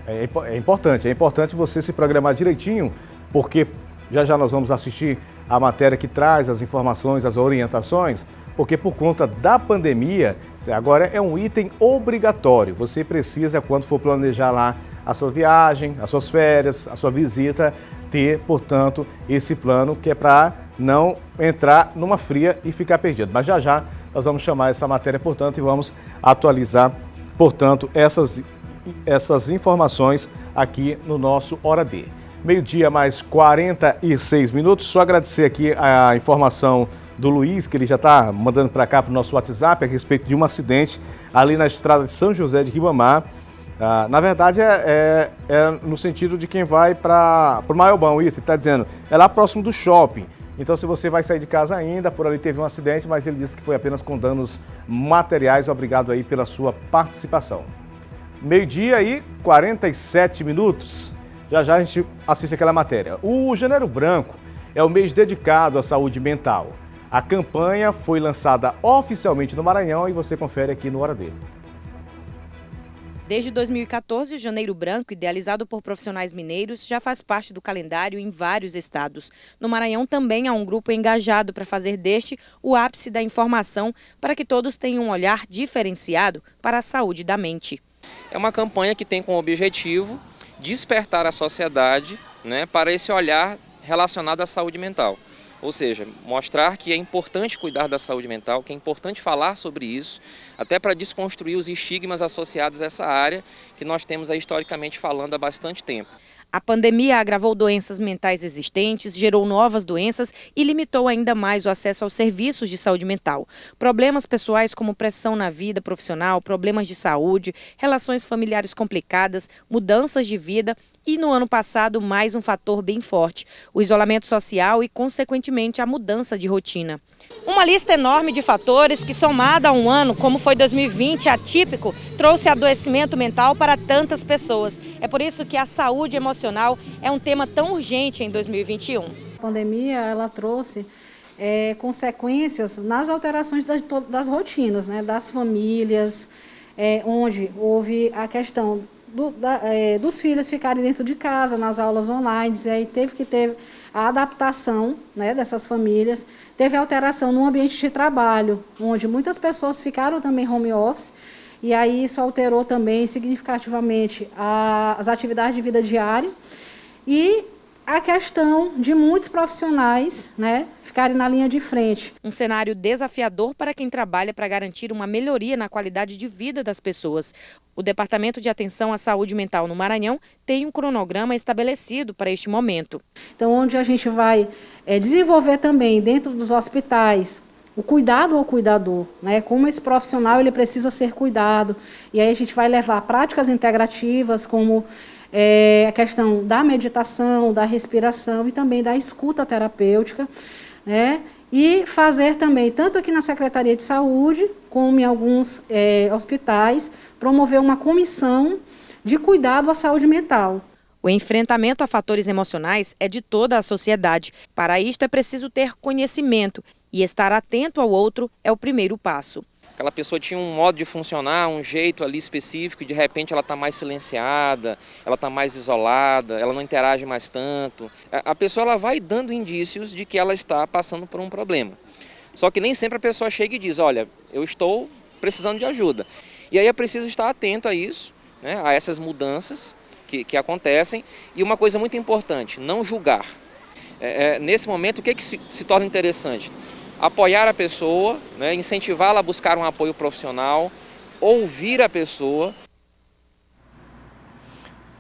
É importante você se programar direitinho, porque já nós vamos assistir a matéria que traz as informações, as orientações, porque por conta da pandemia, agora é um item obrigatório. Você precisa, quando for planejar lá a sua viagem, as suas férias, a sua visita, ter, portanto, esse plano que é para não entrar numa fria e ficar perdido. Mas já nós vamos chamar essa matéria, portanto, e vamos atualizar, portanto, essas informações aqui no nosso Hora D. Meio-dia mais 46 minutos. Só agradecer aqui a informação do Luiz, que ele já está mandando para cá para o nosso WhatsApp a respeito de um acidente ali na estrada de São José de Ribamar. Na verdade, é no sentido de quem vai para o Maiobão, isso, ele está dizendo, é lá próximo do shopping. Então, se você vai sair de casa ainda, por ali teve um acidente, mas ele disse que foi apenas com danos materiais. Obrigado aí pela sua participação. Meio-dia e 47 minutos. Já a gente assiste aquela matéria. O Janeiro Branco é o mês dedicado à saúde mental. A campanha foi lançada oficialmente no Maranhão e você confere aqui no Hora D.
Desde 2014, o Janeiro Branco, idealizado por profissionais mineiros, já faz parte do calendário em vários estados. No Maranhão também há um grupo engajado para fazer deste o ápice da informação para que todos tenham um olhar diferenciado para a saúde da mente.
É uma campanha que tem como objetivo despertar a sociedade, para esse olhar relacionado à saúde mental. Ou seja, mostrar que é importante cuidar da saúde mental, que é importante falar sobre isso, até para desconstruir os estigmas associados a essa área que nós temos aí historicamente falando há bastante tempo.
A pandemia agravou doenças mentais existentes, gerou novas doenças e limitou ainda mais o acesso aos serviços de saúde mental. Problemas pessoais como pressão na vida profissional, problemas de saúde, relações familiares complicadas, mudanças de vida e, no ano passado, mais um fator bem forte, o isolamento social e, consequentemente, a mudança de rotina. Uma lista enorme de fatores que, somada a um ano, como foi 2020, atípico, trouxe adoecimento mental para tantas pessoas. É por isso que a saúde emocional é um tema tão urgente em 2021.
A pandemia ela trouxe consequências nas alterações das rotinas, das famílias, onde houve a questão dos filhos ficarem dentro de casa, nas aulas online, e aí teve que ter a adaptação dessas famílias, teve alteração no ambiente de trabalho, onde muitas pessoas ficaram também home office, e aí isso alterou também significativamente as atividades de vida diária e a questão de muitos profissionais ficarem na linha de frente.
Um cenário desafiador para quem trabalha para garantir uma melhoria na qualidade de vida das pessoas. O Departamento de Atenção à Saúde Mental no Maranhão tem um cronograma estabelecido para este momento.
Então, onde a gente vai desenvolver também dentro dos hospitais o cuidado ao cuidador, como esse profissional ele precisa ser cuidado. E aí a gente vai levar práticas integrativas como a questão da meditação, da respiração e também da escuta terapêutica, e fazer também, tanto aqui na Secretaria de Saúde, como em alguns hospitais, promover uma comissão de cuidado à saúde mental.
O enfrentamento a fatores emocionais é de toda a sociedade. Para isto é preciso ter conhecimento e estar atento ao outro é o primeiro passo.
Aquela pessoa tinha um modo de funcionar, um jeito ali específico, e de repente ela está mais silenciada, ela está mais isolada, ela não interage mais tanto. A pessoa ela vai dando indícios de que ela está passando por um problema. Só que nem sempre a pessoa chega e diz, olha, eu estou precisando de ajuda. E aí é preciso estar atento a isso, a essas mudanças que acontecem. E uma coisa muito importante, não julgar. Nesse momento, o que se torna interessante? Apoiar a pessoa, incentivá-la a buscar um apoio profissional, ouvir a pessoa.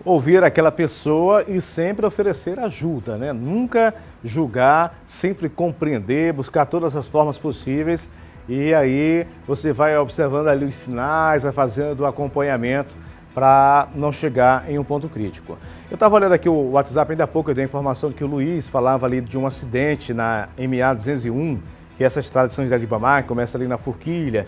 Ouvir aquela pessoa e sempre oferecer ajuda, Nunca julgar, sempre compreender, buscar todas as formas possíveis. E aí você vai observando ali os sinais, vai fazendo o acompanhamento para não chegar em um ponto crítico. Eu estava olhando aqui o WhatsApp, ainda há pouco eu dei a informação de que o Luiz falava ali de um acidente na MA 201, que é essa estrada de São José de Ribamar, que começa ali na Forquilha,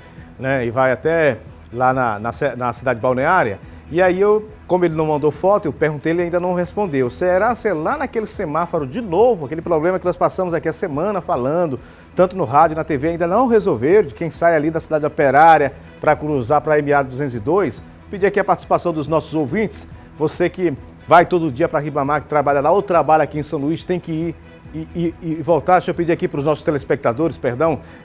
e vai até lá na cidade balneária. E aí como ele não mandou foto, eu perguntei, ele ainda não respondeu. Será que é lá naquele semáforo de novo, aquele problema que nós passamos aqui a semana falando, tanto no rádio e na TV, ainda não resolveram, de quem sai ali da cidade operária para cruzar para a MA 202? Pedir aqui a participação dos nossos ouvintes. Você que vai todo dia para Ribamar, que trabalha lá ou trabalha aqui em São Luís, tem que ir e voltar. Deixa eu pedir aqui para os nossos telespectadores,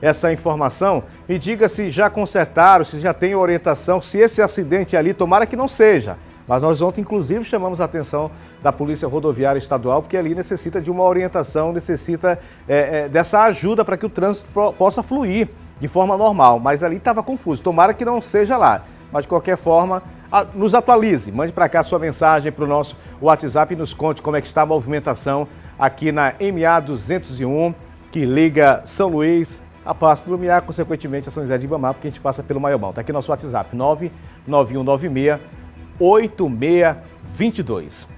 essa informação. Me diga se já consertaram, se já tem orientação, se esse acidente ali, tomara que não seja. Mas nós ontem, inclusive, chamamos a atenção da Polícia Rodoviária Estadual, porque ali necessita de uma orientação, necessita dessa ajuda para que o trânsito possa fluir de forma normal. Mas ali estava confuso, tomara que não seja lá. Mas, de qualquer forma, nos atualize, mande para cá sua mensagem para o nosso WhatsApp e nos conte como é que está a movimentação aqui na MA 201, que liga São Luís a Passo do Lumiar, consequentemente a São José de Ribamar, porque a gente passa pelo Maiobão. Está aqui nosso WhatsApp, 99196-8622.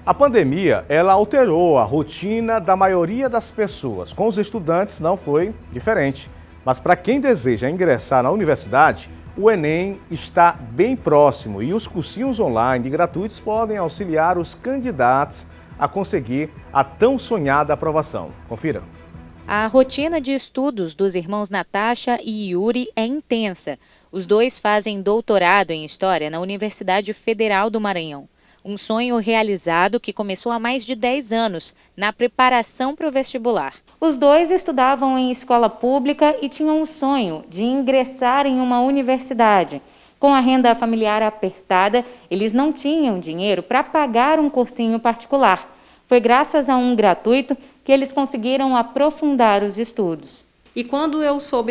A pandemia, ela alterou a rotina da maioria das pessoas. Com os estudantes não foi diferente. Mas para quem deseja ingressar na universidade, o Enem está bem próximo e os cursinhos online gratuitos podem auxiliar os candidatos a conseguir a tão sonhada aprovação. Confira.
A rotina de estudos dos irmãos Natasha e Yuri é intensa. Os dois fazem doutorado em História na Universidade Federal do Maranhão. Um sonho realizado que começou há mais de 10 anos, na preparação para o vestibular. Os dois estudavam em escola pública e tinham o sonho de ingressar em uma universidade. Com a renda familiar apertada, eles não tinham dinheiro para pagar um cursinho particular. Foi graças a um gratuito que eles conseguiram aprofundar os estudos.
E quando eu soube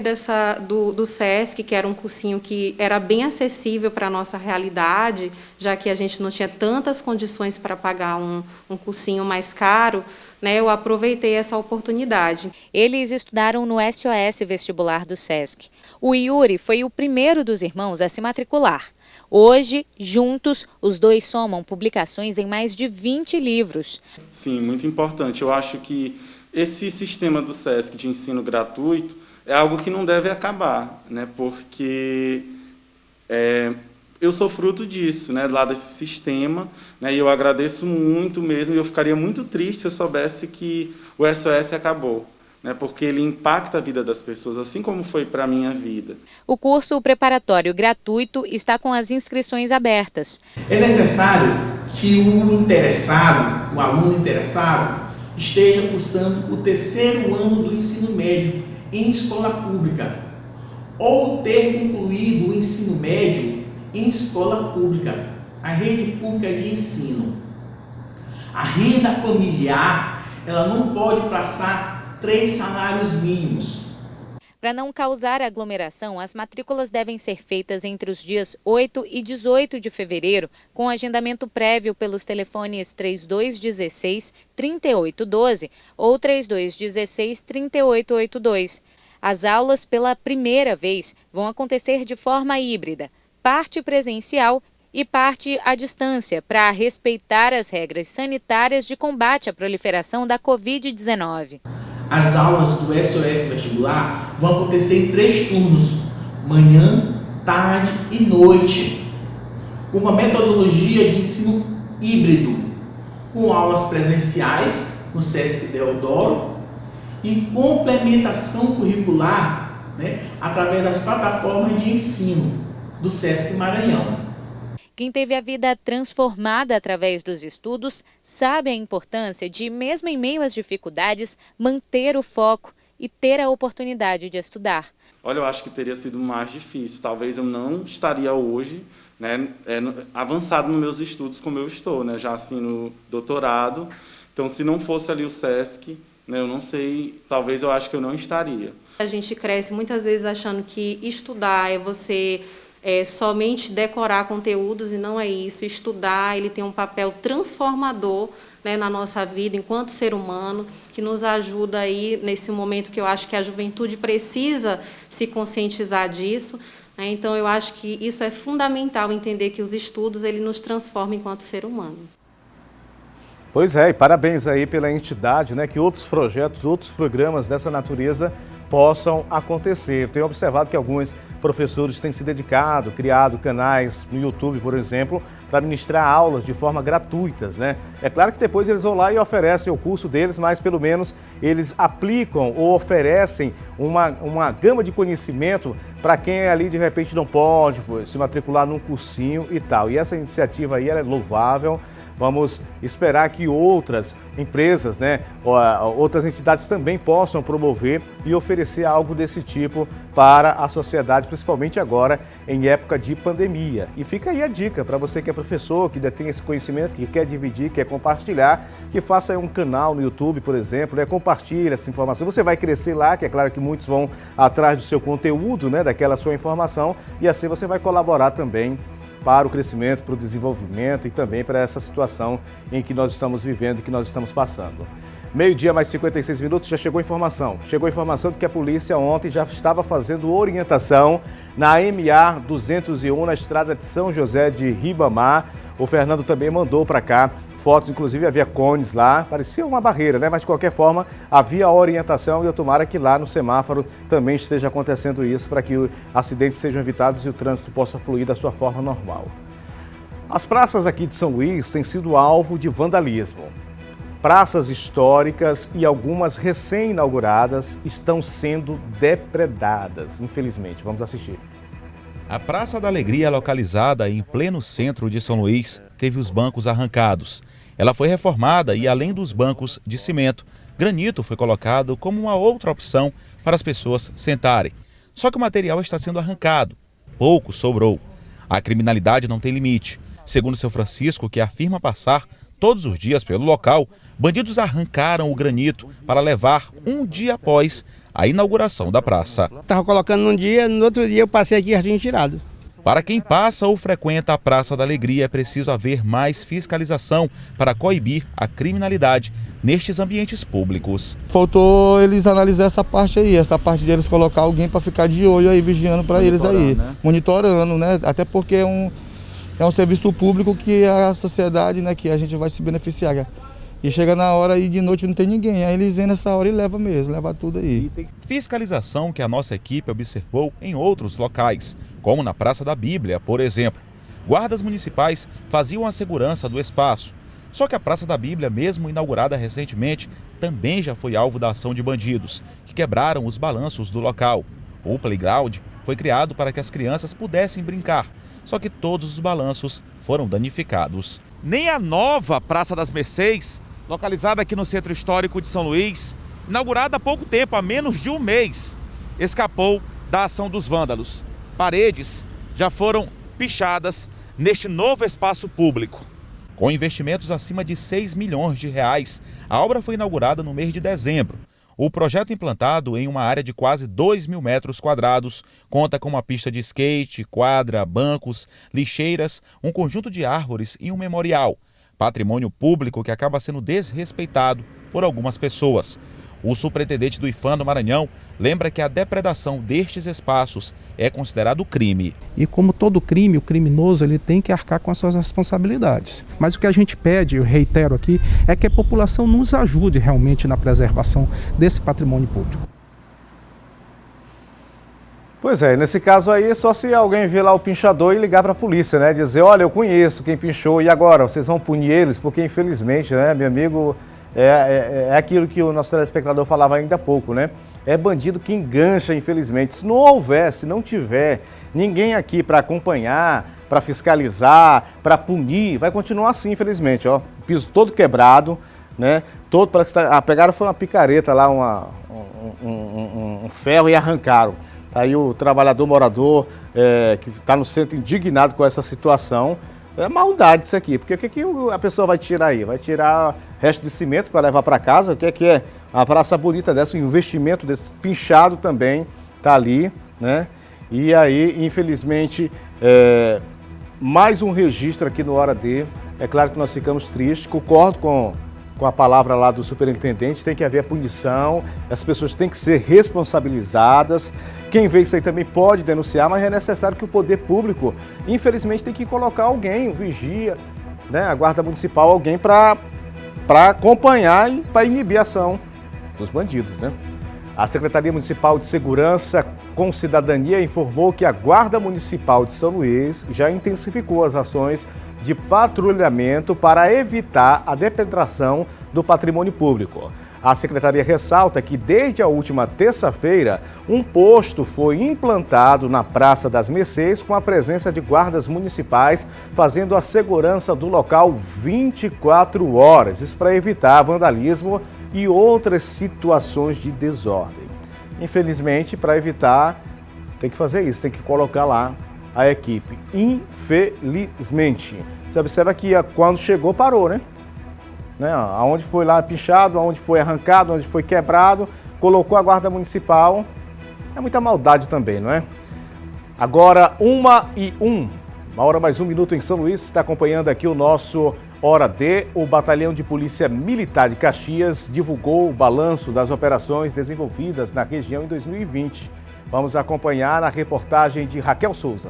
do SESC, que era um cursinho que era bem acessível para a nossa realidade, já que a gente não tinha tantas condições para pagar um cursinho mais caro, né, eu aproveitei essa oportunidade.
Eles estudaram no SOS Vestibular do SESC. O Yuri foi o primeiro dos irmãos a se matricular. Hoje, juntos, os dois somam publicações em mais de 20 livros.
Sim, muito importante. Eu acho que esse sistema do SESC de ensino gratuito é algo que não deve acabar, né? Porque eu sou fruto disso, né? Lá desse sistema, né? E eu agradeço muito mesmo, e eu ficaria muito triste se eu soubesse que o SOS acabou, né? Porque ele impacta a vida das pessoas, assim como foi para a minha vida.
O curso preparatório gratuito está com as inscrições abertas.
É necessário que o interessado, o aluno interessado, esteja cursando o 3º ano do ensino médio em escola pública ou ter concluído o ensino médio em escola pública, a rede pública de ensino. A renda familiar, ela não pode passar 3 salários mínimos.
Para não causar aglomeração, as matrículas devem ser feitas entre os dias 8 e 18 de fevereiro, com agendamento prévio pelos telefones 3216-3812 ou 3216-3882. As aulas, pela primeira vez, vão acontecer de forma híbrida, parte presencial e parte à distância, para respeitar as regras sanitárias de combate à proliferação da Covid-19.
As aulas do SOS Vestibular vão acontecer em 3 turnos, manhã, tarde e noite, com uma metodologia de ensino híbrido, com aulas presenciais no SESC Deodoro e complementação curricular, né, através das plataformas de ensino do SESC Maranhão.
Quem teve a vida transformada através dos estudos sabe a importância de, mesmo em meio às dificuldades, manter o foco e ter a oportunidade de estudar.
Olha, eu acho que teria sido mais difícil. Talvez eu não estaria hoje, né, avançado nos meus estudos como eu estou, né, já assim no doutorado. Então, se não fosse ali o SESC, né, eu não sei, talvez eu acho que eu não estaria.
A gente cresce muitas vezes achando que estudar é você somente decorar conteúdos, e não é isso. Estudar, ele tem um papel transformador, né, na nossa vida enquanto ser humano, que nos ajuda aí nesse momento que eu acho que a juventude precisa se conscientizar disso, né? Então eu acho que isso é fundamental, entender que os estudos ele nos transformam enquanto ser humano.
Pois é, e parabéns aí pela entidade, né, que outros projetos, outros programas dessa natureza possam acontecer. Eu tenho observado que alguns professores têm se dedicado, criado canais no YouTube, por exemplo, para ministrar aulas de forma gratuitas, né? É claro que depois eles vão lá e oferecem o curso deles, mas pelo menos eles aplicam ou oferecem uma gama de conhecimento para quem ali de repente não pode se matricular num cursinho e tal. E essa iniciativa aí ela é louvável. Vamos esperar que outras empresas, né, outras entidades também possam promover e oferecer algo desse tipo para a sociedade, principalmente agora em época de pandemia. E fica aí a dica para você que é professor, que detém esse conhecimento, que quer dividir, quer compartilhar, que faça um canal no YouTube, por exemplo, né, compartilhe essa informação. Você vai crescer lá, que é claro que muitos vão atrás do seu conteúdo, né, daquela sua informação, e assim você vai colaborar também para o crescimento, para o desenvolvimento e também para essa situação em que nós estamos vivendo e que nós estamos passando. 12h mais 56 minutos, já chegou informação. Chegou informação de que a polícia ontem já estava fazendo orientação na MA 201, na estrada de São José de Ribamar. O Fernando também mandou para cá fotos, inclusive havia cones lá, parecia uma barreira, né? Mas de qualquer forma havia orientação e eu tomara que lá no semáforo também esteja acontecendo isso para que acidentes sejam evitados e o trânsito possa fluir da sua forma normal. As praças aqui de São Luís têm sido alvo de vandalismo. praças históricas e algumas recém-inauguradas estão sendo depredadas, infelizmente. Vamos assistir.
A Praça da Alegria, localizada em pleno centro de São Luís, teve os bancos arrancados. Ela foi reformada e, além dos bancos de cimento, granito foi colocado como uma outra opção para as pessoas sentarem. Só que o material está sendo arrancado. Pouco sobrou. A criminalidade não tem limite. Segundo seu Francisco, que afirma passar todos os dias pelo local, bandidos arrancaram o granito para levar um dia após a inauguração da praça.
Estava colocando num dia, no outro dia eu passei aqui e já tinha tirado.
Para quem passa ou frequenta a Praça da Alegria, é preciso haver mais fiscalização para coibir a criminalidade nestes ambientes públicos.
Faltou eles analisar essa parte aí, essa parte de eles colocar alguém para ficar de olho aí, vigiando para eles aí, né? Monitorando, né? Até porque é um serviço público que a sociedade, né, que a gente vai se beneficiar. E chega na hora e de noite não tem ninguém, aí eles vêm nessa hora e levam mesmo, leva tudo aí.
Fiscalização que a nossa equipe observou em outros locais, como na Praça da Bíblia, por exemplo. Guardas municipais faziam a segurança do espaço. Só que a Praça da Bíblia, mesmo inaugurada recentemente, também já foi alvo da ação de bandidos, que quebraram os balanços do local. O playground foi criado para que as crianças pudessem brincar, só que todos os balanços foram danificados. Nem a nova Praça das Mercês, localizada aqui no Centro Histórico de São Luís, inaugurada há pouco tempo, há menos de um mês, escapou da ação dos vândalos. Paredes já foram pichadas neste novo espaço público. Com investimentos acima de 6 milhões de reais, a obra foi inaugurada no mês de dezembro. O projeto, implantado em uma área de quase 2.000 metros quadrados, conta com uma pista de skate, quadra, bancos, lixeiras, um conjunto de árvores e um memorial. Patrimônio público que acaba sendo desrespeitado por algumas pessoas. O superintendente do IPHAN do Maranhão lembra que a depredação destes espaços é considerado crime.
E como todo crime, o criminoso ele tem que arcar com as suas responsabilidades. Mas o que a gente pede, eu reitero aqui, é que a população nos ajude realmente na preservação desse patrimônio público.
Pois é, nesse caso aí, só se alguém ver lá o pinchador e ligar para a polícia, né? Dizer, olha, eu conheço quem pinchou e agora? Vocês vão punir eles? Porque infelizmente, né, meu amigo, é aquilo que o nosso telespectador falava ainda há pouco, né? É bandido que engancha, infelizmente. Se não houver, se não tiver ninguém aqui para acompanhar, para fiscalizar, para punir, vai continuar assim, infelizmente, ó. O piso todo quebrado, né? Todo, parece que pegaram foi uma picareta lá, um ferro e arrancaram. Aí o trabalhador morador que está no centro indignado com essa situação. É maldade isso aqui, porque o que a pessoa vai tirar aí? Vai tirar resto de cimento para levar para casa? O que é uma praça bonita dessa, um investimento desse pinchado também está ali, né? E aí, infelizmente, mais um registro aqui no Hora D. É claro que nós ficamos tristes, concordo com a palavra lá do superintendente, tem que haver punição, as pessoas têm que ser responsabilizadas. Quem vê isso aí também pode denunciar, mas é necessário que o poder público, infelizmente, tem que colocar alguém, um vigia, né, a guarda municipal, alguém para acompanhar e para inibir a ação dos bandidos, né? A Secretaria Municipal de Segurança com Cidadania informou que a Guarda Municipal de São Luís já intensificou as ações de patrulhamento para evitar a depredação do patrimônio público. A Secretaria ressalta que desde a última terça-feira, um posto foi implantado na Praça das Mercês com a presença de guardas municipais fazendo a segurança do local 24 horas. Isso para evitar vandalismo e outras situações de desordem. Infelizmente, para evitar, tem que fazer isso, tem que colocar lá a equipe. Infelizmente. Você observa que quando chegou, parou, né? Aonde foi lá pichado, aonde foi arrancado, onde foi quebrado, colocou a guarda municipal. É muita maldade também, não é? Agora, 1h01, 1h mais 1 minuto em São Luís, está acompanhando aqui o nosso Hora D. O Batalhão de Polícia Militar de Caxias divulgou o balanço das operações desenvolvidas na região em 2020. Vamos acompanhar na reportagem de Raquel Souza.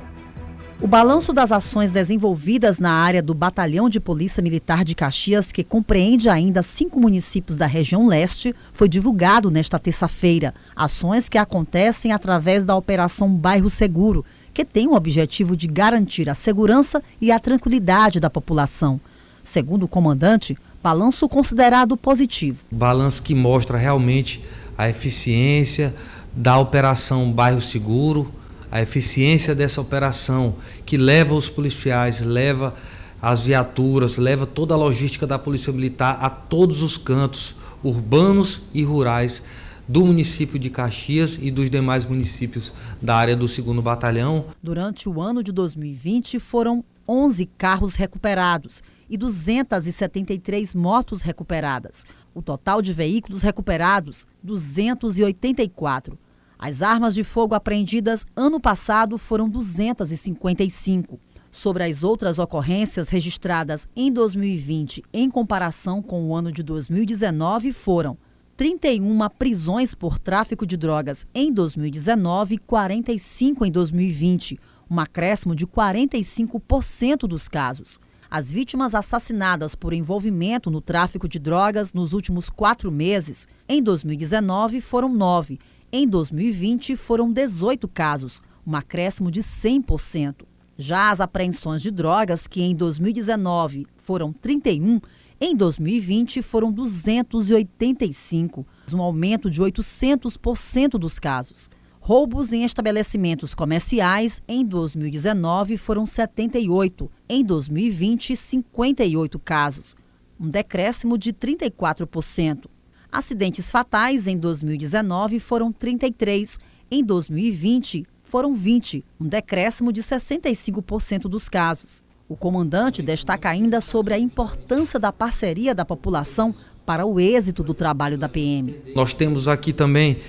O balanço das ações desenvolvidas na área do Batalhão de Polícia Militar de Caxias, que compreende ainda 5 municípios da região leste, foi divulgado nesta terça-feira. Ações que acontecem através da Operação Bairro Seguro, que tem o objetivo de garantir a segurança e a tranquilidade da população. Segundo o comandante, Balanço considerado positivo.
Balanço que mostra realmente a eficiência da Operação Bairro Seguro, a eficiência dessa operação que leva os policiais, leva as viaturas, leva toda a logística da Polícia Militar a todos os cantos urbanos e rurais do município de Caxias e dos demais municípios da área do 2º Batalhão.
Durante o ano de 2020, foram 11 carros recuperados e 273 motos recuperadas. O total de veículos recuperados, 284. As armas de fogo apreendidas ano passado foram 255. Sobre as outras ocorrências registradas em 2020, em comparação com o ano de 2019, foram 31 prisões por tráfico de drogas em 2019 e 45 em 2020, um acréscimo de 45% dos casos. As vítimas assassinadas por envolvimento no tráfico de drogas nos últimos 4 meses, em 2019 foram 9, em 2020 foram 18 casos, um acréscimo de 100%. Já as apreensões de drogas, que em 2019 foram 31, em 2020 foram 285, um aumento de 800% dos casos. Roubos em estabelecimentos comerciais, em 2019 foram 78, em 2020 58 casos, um decréscimo de 34%. Acidentes fatais em 2019 foram 33, em 2020 foram 20, um decréscimo de 65% dos casos. O comandante destaca ainda sobre a importância da parceria da população para o êxito do trabalho da PM.
Nós temos aqui também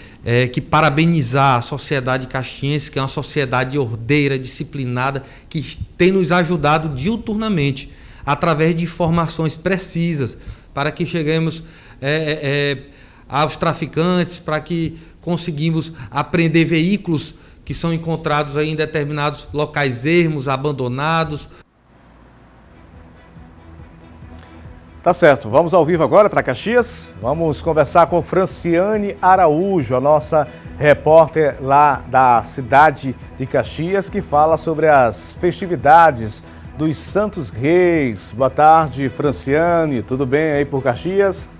que parabenizar a sociedade caxiense, que é uma sociedade ordeira, disciplinada, que tem nos ajudado diuturnamente, através de informações precisas, para que cheguemos aos traficantes, para que conseguimos apreender veículos que são encontrados aí em determinados locais ermos, abandonados.
Tá certo, vamos ao vivo agora para Caxias. Vamos conversar com Franciane Araújo, a nossa repórter lá da cidade de Caxias, que fala sobre as festividades dos Santos Reis. Boa tarde, Franciane, tudo bem aí por Caxias?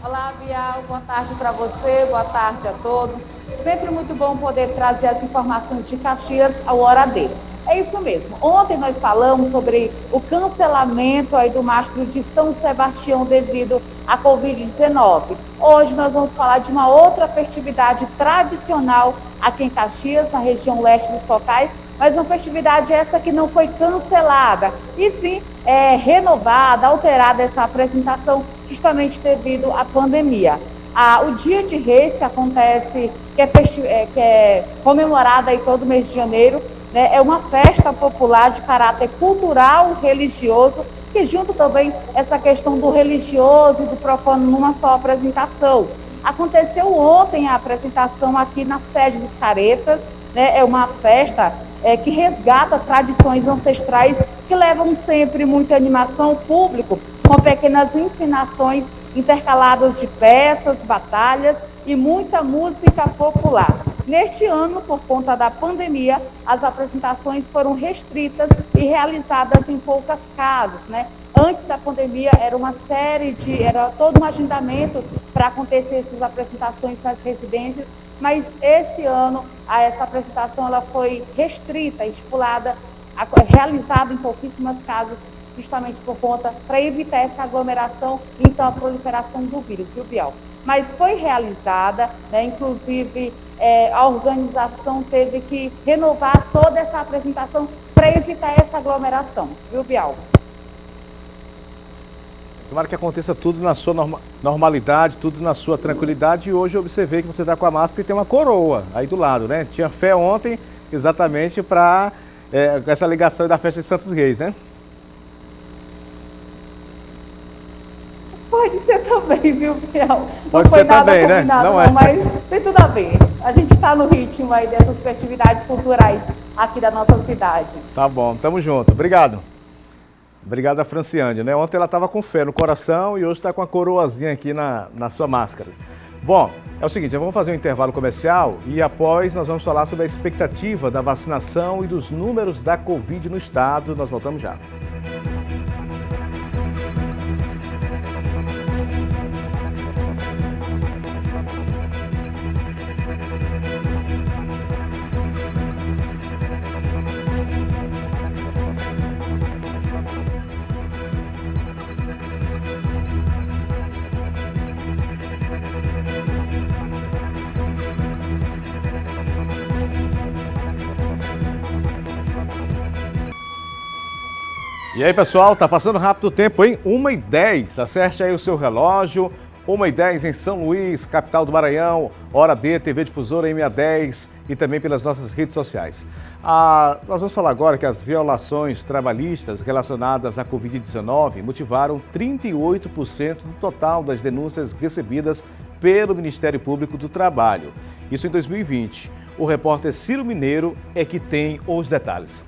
Olá, Bial, boa tarde para você, boa tarde a todos. Sempre muito bom poder trazer as informações de Caxias ao Hora D. É isso mesmo. Ontem nós falamos sobre o cancelamento aí do mastro de São Sebastião devido à Covid-19. Hoje nós vamos falar de uma outra festividade tradicional aqui em Caxias, na região leste dos Cocais, mas uma festividade essa que não foi cancelada, e sim renovada, alterada essa apresentação justamente devido à pandemia. O Dia de Reis, que acontece, que é comemorado aí todo mês de janeiro, né, é uma festa popular de caráter cultural e religioso, que junto também essa questão do religioso e do profano numa só apresentação. Aconteceu ontem a apresentação aqui na sede dos Caretas, né, é uma festa que resgata tradições ancestrais que levam sempre muita animação ao público, com pequenas ensinações intercaladas de peças, batalhas e muita música popular. Neste ano, por conta da pandemia, as apresentações foram restritas e realizadas em poucas casas, né? Antes da pandemia era todo um agendamento para acontecer essas apresentações nas residências, mas esse ano essa apresentação ela foi restrita, estipulada, realizada em pouquíssimas casas, justamente por conta, para evitar essa aglomeração e então a proliferação do vírus, viu, Bial? Mas foi realizada, né, inclusive a organização teve que renovar toda essa apresentação para evitar essa aglomeração, viu, Bial?
Tomara que aconteça tudo na sua normalidade, tudo na sua tranquilidade. E hoje eu observei que você está com a máscara e tem uma coroa aí do lado, né? Tinha fé ontem exatamente para essa ligação da festa de Santos Reis, né?
Pode ser também, viu, Bial?
Pode ser também, né?
Não é. Mas tem tudo a ver. A gente está no ritmo aí dessas festividades culturais aqui da nossa cidade.
Tá bom, tamo junto. Obrigado. Obrigado a Franciane, né? Ontem ela estava com fé no coração e hoje está com a coroazinha aqui na sua máscara. Bom, é o seguinte, vamos fazer um intervalo comercial e após nós vamos falar sobre a expectativa da vacinação e dos números da Covid no estado. Nós voltamos já. E aí, pessoal, tá passando rápido o tempo, hein? 1h10, acerte aí o seu relógio. 1h10 em São Luís, capital do Maranhão, Hora D, TV Difusora M10 e também pelas nossas redes sociais. Nós vamos falar agora que as violações trabalhistas relacionadas à Covid-19 motivaram 38% do total das denúncias recebidas pelo Ministério Público do Trabalho. Isso em 2020. O repórter Ciro Mineiro é que tem os detalhes.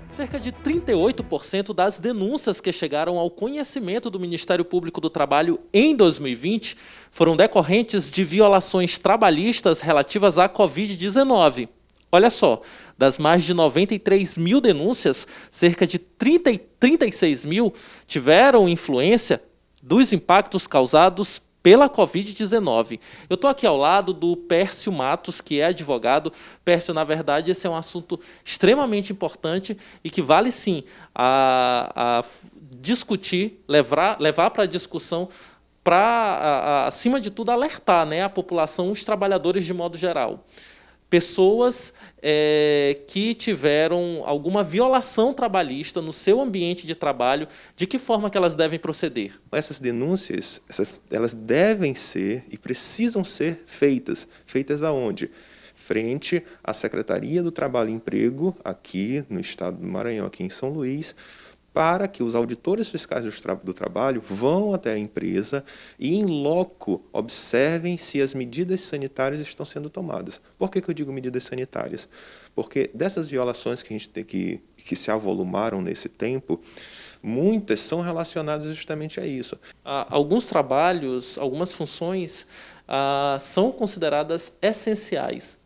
Cerca de 38% das denúncias que chegaram ao conhecimento do Ministério Público do Trabalho em 2020 foram decorrentes de violações trabalhistas relativas à Covid-19. Olha só, das mais de 93 mil denúncias, cerca de 36 mil tiveram influência dos impactos causados pela Covid-19. Eu estou aqui ao lado do Pércio Matos, que é advogado. Pércio, na verdade, esse é um assunto extremamente importante e que vale sim a discutir, levar para a discussão, para, acima de tudo, alertar, né, a população, os trabalhadores de modo geral. Pessoas que tiveram alguma violação trabalhista no seu ambiente de trabalho, de que forma que elas devem proceder?
Essas denúncias, elas devem ser e precisam ser feitas. Feitas aonde? Frente à Secretaria do Trabalho e Emprego, aqui no estado do Maranhão, aqui em São Luís, para que os auditores fiscais do trabalho vão até a empresa e, em loco, observem se as medidas sanitárias estão sendo tomadas. Por que eu digo medidas sanitárias? Porque dessas violações que a gente tem que se avolumaram nesse tempo, muitas são relacionadas justamente a isso.
Alguns trabalhos, algumas funções são consideradas essenciais.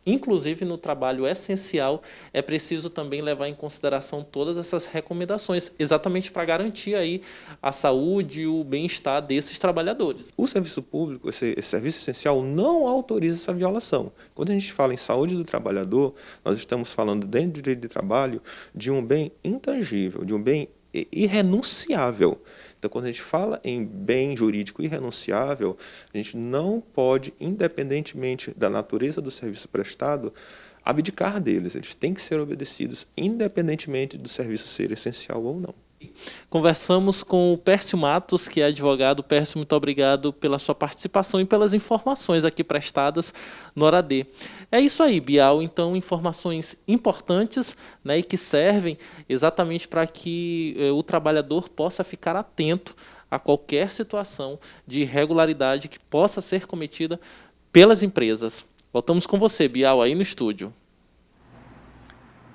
Inclusive, no trabalho essencial, é preciso também levar em consideração todas essas recomendações, exatamente para garantir aí a saúde e o bem-estar desses trabalhadores.
O serviço público, esse serviço essencial, não autoriza essa violação. Quando a gente fala em saúde do trabalhador, nós estamos falando, dentro do direito de trabalho, de um bem intangível, de um bem irrenunciável. Então, quando a gente fala em bem jurídico irrenunciável, a gente não pode, independentemente da natureza do serviço prestado, abdicar deles. Eles têm que ser obedecidos, independentemente do serviço ser essencial ou não.
Conversamos com o Pércio Matos, que é advogado. Pércio, muito obrigado pela sua participação e pelas informações aqui prestadas no Hora D. É isso aí, Bial. Então, informações importantes, né, e que servem exatamente para que o trabalhador possa ficar atento a qualquer situação de irregularidade que possa ser cometida pelas empresas. Voltamos com você, Bial, aí no estúdio.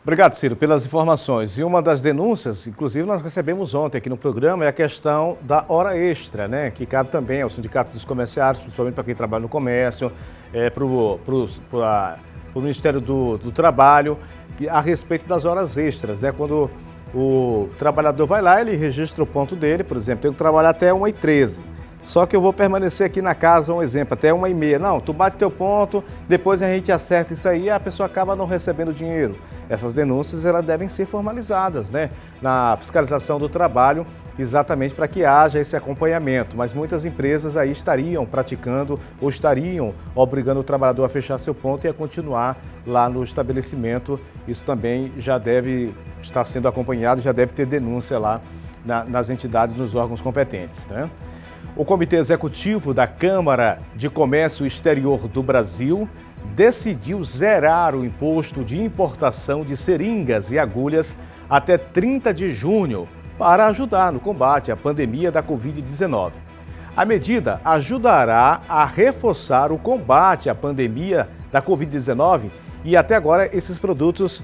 Obrigado, Ciro, pelas informações. E uma das denúncias, inclusive nós recebemos ontem aqui no programa, é a questão da hora extra, né? Que cabe também ao Sindicato dos Comerciários, principalmente para quem trabalha no comércio, para o Ministério do Trabalho, a respeito das horas extras, né? Quando o trabalhador vai lá, ele registra o ponto dele, por exemplo, tem que trabalhar até 1h13. Só que eu vou permanecer aqui na casa, um exemplo, até 1h30. Não, tu bate teu ponto, depois a gente acerta isso aí e a pessoa acaba não recebendo dinheiro. Essas denúncias, elas devem ser formalizadas, né, na fiscalização do trabalho, exatamente para que haja esse acompanhamento. Mas muitas empresas aí estariam praticando ou estariam obrigando o trabalhador a fechar seu ponto e a continuar lá no estabelecimento. Isso também já deve estar sendo acompanhado, já deve ter denúncia lá nas entidades, nos órgãos competentes, né? O Comitê Executivo da Câmara de Comércio Exterior do Brasil decidiu zerar o imposto de importação de seringas e agulhas até 30 de junho para ajudar no combate à pandemia da Covid-19. A medida ajudará a reforçar o combate à pandemia da Covid-19 e até agora esses produtos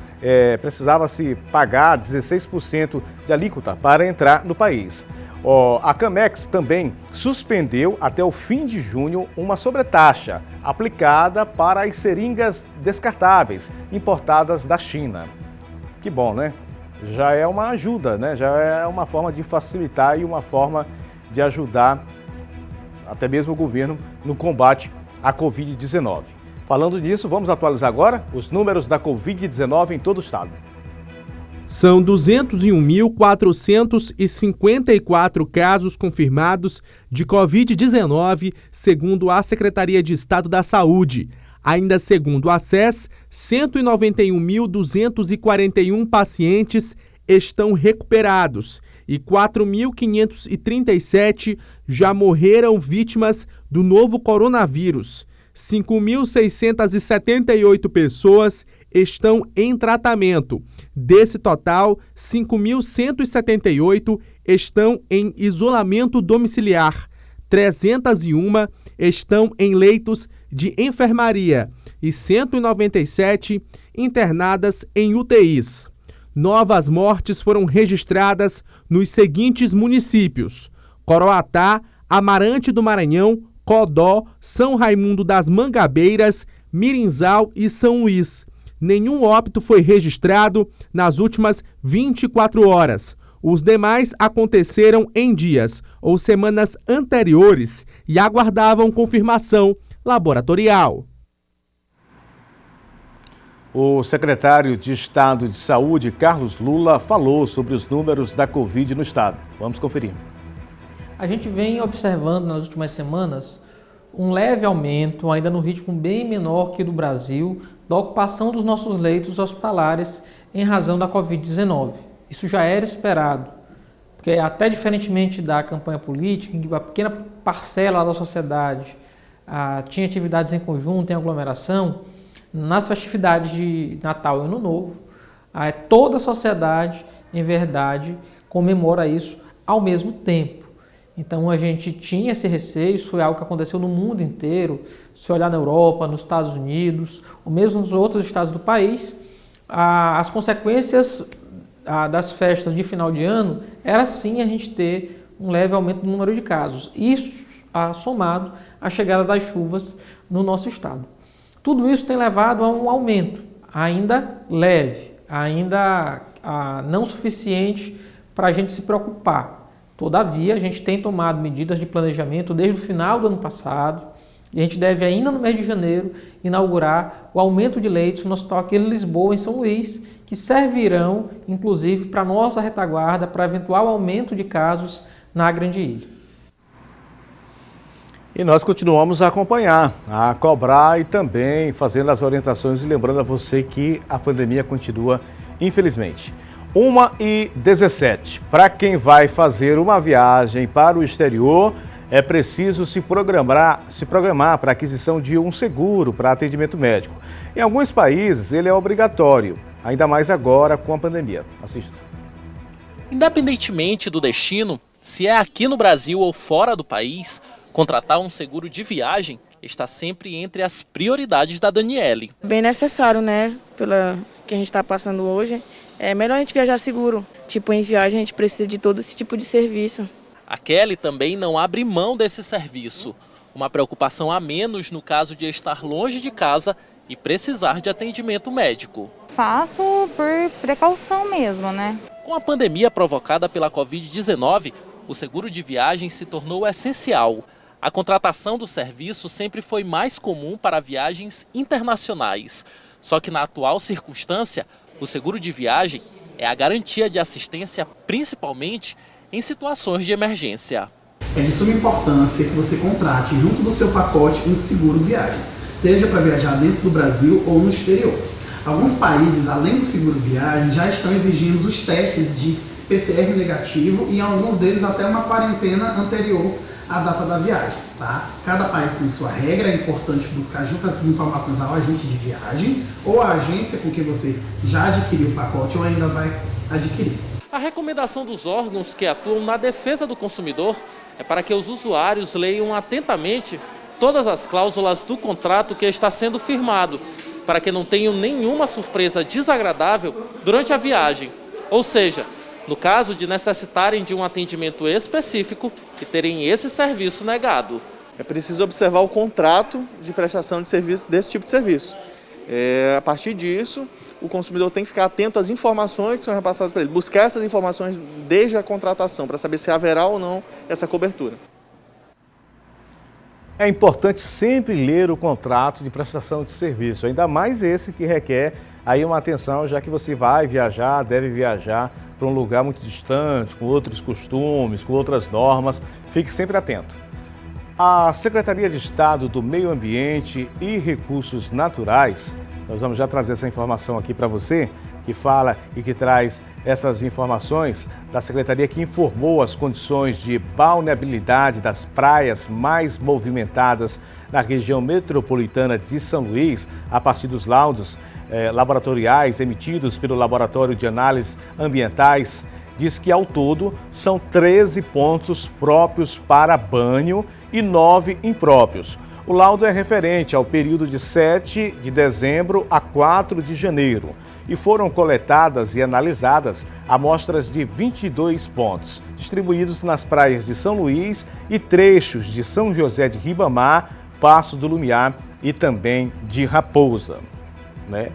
precisava-se pagar 16% de alíquota para entrar no país. A Camex também suspendeu até o fim de junho uma sobretaxa aplicada para as seringas descartáveis importadas da China. Que bom, né? Já é uma ajuda, né? Já é uma forma de facilitar e uma forma de ajudar até mesmo o governo no combate à Covid-19. Falando nisso, vamos atualizar agora os números da Covid-19 em todo o estado.
São 201.454 casos confirmados de Covid-19, segundo a Secretaria de Estado da Saúde. Ainda segundo a SES, 191.241 pacientes estão recuperados e 4.537 já morreram vítimas do novo coronavírus. 5.678 pessoas estão em tratamento. Desse total, 5.178 estão em isolamento domiciliar. 301 estão em leitos de enfermaria e 197 internadas em UTIs. Novas mortes foram registradas nos seguintes municípios: Coroatá, Amarante do Maranhão, Codó, São Raimundo das Mangabeiras, Mirinzal e São Luís. Nenhum óbito foi registrado nas últimas 24 horas. Os demais aconteceram em dias ou semanas anteriores e aguardavam confirmação laboratorial.
O secretário de Estado de Saúde, Carlos Lula, falou sobre os números da Covid no estado. Vamos conferir.
A gente vem observando nas últimas semanas um leve aumento, ainda no ritmo bem menor que o do Brasil, da ocupação dos nossos leitos hospitalares em razão da Covid-19. Isso já era esperado, porque até diferentemente da campanha política, em que uma pequena parcela da sociedade tinha atividades em conjunto, em aglomeração, nas festividades de Natal e Ano Novo, toda a sociedade, em verdade, comemora isso ao mesmo tempo. Então a gente tinha esse receio, isso foi algo que aconteceu no mundo inteiro, se olhar na Europa, nos Estados Unidos, ou mesmo nos outros estados do país, as consequências das festas de final de ano era sim a gente ter um leve aumento no número de casos. Isso somado à chegada das chuvas no nosso estado. Tudo isso tem levado a um aumento, ainda leve, ainda não suficiente para a gente se preocupar. Todavia, a gente tem tomado medidas de planejamento desde o final do ano passado e a gente deve ainda no mês de janeiro inaugurar o aumento de leitos no Hospital Aquila Lisboa, em São Luís, que servirão, inclusive, para a nossa retaguarda, para eventual aumento de casos na Grande Ilha.
E nós continuamos a acompanhar, a cobrar e também fazendo as orientações e lembrando a você que a pandemia continua, infelizmente. 1h17. Para quem vai fazer uma viagem para o exterior, é preciso se programar para a aquisição de um seguro para atendimento médico. Em alguns países, ele é obrigatório, ainda mais agora com a pandemia. Assista.
Independentemente do destino, se é aqui no Brasil ou fora do país, contratar um seguro de viagem está sempre entre as prioridades da Daniele.
Bem necessário, né? Pela que a gente está passando hoje. É melhor a gente viajar seguro. Tipo, em viagem a gente precisa de todo esse tipo de serviço.
A Kelly também não abre mão desse serviço. Uma preocupação a menos no caso de estar longe de casa e precisar de atendimento médico.
Faço por precaução mesmo, né?
Com a pandemia provocada pela Covid-19, o seguro de viagem se tornou essencial. A contratação do serviço sempre foi mais comum para viagens internacionais. Só que na atual circunstância, o seguro de viagem é a garantia de assistência principalmente em situações de emergência.
É de suma importância que você contrate junto do seu pacote um seguro viagem, seja para viajar dentro do Brasil ou no exterior. Alguns países, além do seguro viagem, já estão exigindo os testes de PCR negativo e em alguns deles até uma quarentena anterior à data da viagem. Tá? Cada país tem sua regra, é importante buscar junto essas informações ao agente de viagem ou à agência com que você já adquiriu o pacote ou ainda vai adquirir.
A recomendação dos órgãos que atuam na defesa do consumidor é para que os usuários leiam atentamente todas as cláusulas do contrato que está sendo firmado, para que não tenham nenhuma surpresa desagradável durante a viagem. Ou seja, no caso de necessitarem de um atendimento específico e terem esse serviço negado.
É preciso observar o contrato de prestação de serviço desse tipo de serviço. A partir disso, o consumidor tem que ficar atento às informações que são repassadas para ele, buscar essas informações desde a contratação, para saber se haverá ou não essa cobertura.
É importante sempre ler o contrato de prestação de serviço, ainda mais esse que requer aí uma atenção, já que você vai viajar, deve viajar para um lugar muito distante, com outros costumes, com outras normas. Fique sempre atento. A Secretaria de Estado do Meio Ambiente e Recursos Naturais Nós vamos já trazer essa informação aqui para você, que fala e que traz essas informações da Secretaria que informou as condições de balneabilidade das praias mais movimentadas na região metropolitana de São Luís, a partir dos laudos laboratoriais emitidos pelo Laboratório de Análises Ambientais. Diz que ao todo são 13 pontos próprios para banho e 9 impróprios. O laudo é referente ao período de 7 de dezembro a 4 de janeiro e foram coletadas e analisadas amostras de 22 pontos, distribuídos nas praias de São Luís e trechos de São José de Ribamar, Passo do Lumiar e também de Raposa, né?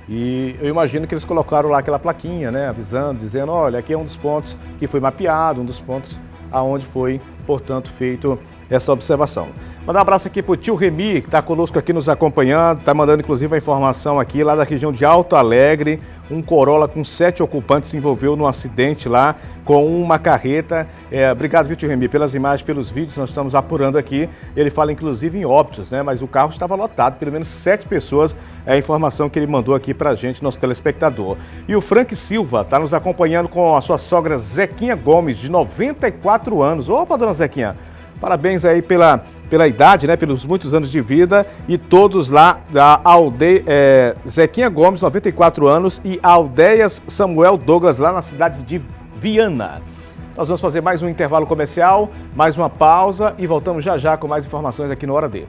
E eu imagino que eles colocaram lá aquela plaquinha, né, avisando, dizendo, olha, aqui é um dos pontos que foi mapeado, um dos pontos aonde foi, portanto, feito essa observação. Mandar um abraço aqui para o tio Remi, que está conosco aqui nos acompanhando, está mandando inclusive a informação aqui lá da região de Alto Alegre. Um Corolla com 7 ocupantes se envolveu num acidente lá com uma carreta. Obrigado, viu, tio Remi, pelas imagens, pelos vídeos, nós estamos apurando aqui. Ele fala inclusive em óbitos, né? Mas o carro estava lotado, pelo menos 7 pessoas, é a informação que ele mandou aqui pra gente, nosso telespectador. E o Frank Silva está nos acompanhando com a sua sogra Zequinha Gomes, de 94 anos. Opa, dona Zequinha! Parabéns aí pela idade, né? Pelos muitos anos de vida e todos lá da aldeia Zequinha Gomes, 94 anos, e Aldeias Samuel Douglas, lá na cidade de Viana. Nós vamos fazer mais um intervalo comercial, mais uma pausa e voltamos já já com mais informações aqui no Hora D.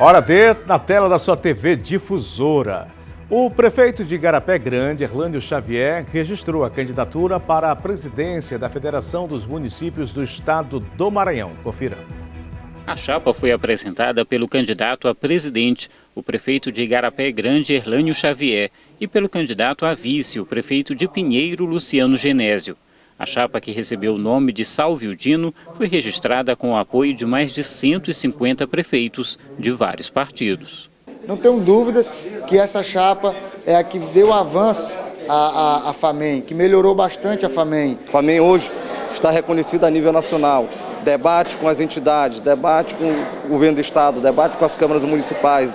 Hora D, na tela da sua TV Difusora. O prefeito de Igarapé Grande, Erlânio Xavier, registrou a candidatura para a presidência da Federação dos Municípios do Estado do Maranhão. Confira.
A chapa foi apresentada pelo candidato a presidente, o prefeito de Igarapé Grande, Erlânio Xavier, e pelo candidato a vice, o prefeito de Pinheiro, Luciano Genésio. A chapa, que recebeu o nome de Salvio Dino, foi registrada com o apoio de mais de 150 prefeitos de vários partidos.
Não tenho dúvidas que essa chapa é a que deu avanço à FAMEM, que melhorou bastante a FAMEM.
A FAMEM hoje está reconhecida a nível nacional. Debate com as entidades, debate com o governo do estado, debate com as câmaras municipais.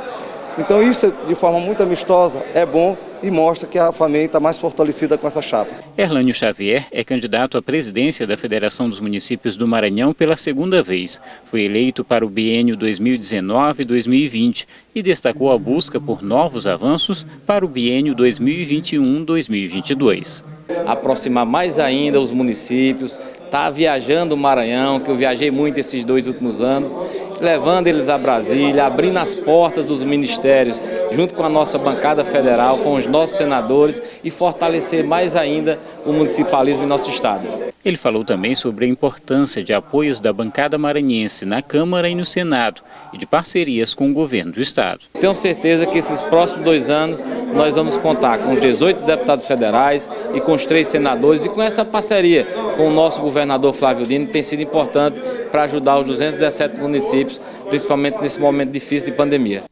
Então isso, de forma muito amistosa, é bom e mostra que a FAMEM está mais fortalecida com essa chapa.
Erlânio Xavier é candidato à presidência da Federação dos Municípios do Maranhão pela segunda vez. Foi eleito para o biênio 2019-2020 e destacou a busca por novos avanços para o biênio 2021-2022.
Aproximar mais ainda os municípios, tá viajando o Maranhão, que eu viajei muito esses 2 últimos anos, levando eles a Brasília, abrindo as portas dos ministérios, junto com a nossa bancada federal, com os nossos senadores e fortalecer mais ainda o municipalismo em nosso estado.
Ele falou também sobre a importância de apoios da bancada maranhense na Câmara e no Senado e de parcerias com o governo do estado.
Tenho certeza que esses próximos 2 anos nós vamos contar com os 18 deputados federais e com os 3 senadores e com essa parceria com o nosso governador Flávio Dino, que tem sido importante para ajudar os 217 municípios, principalmente nesse momento difícil de pandemia.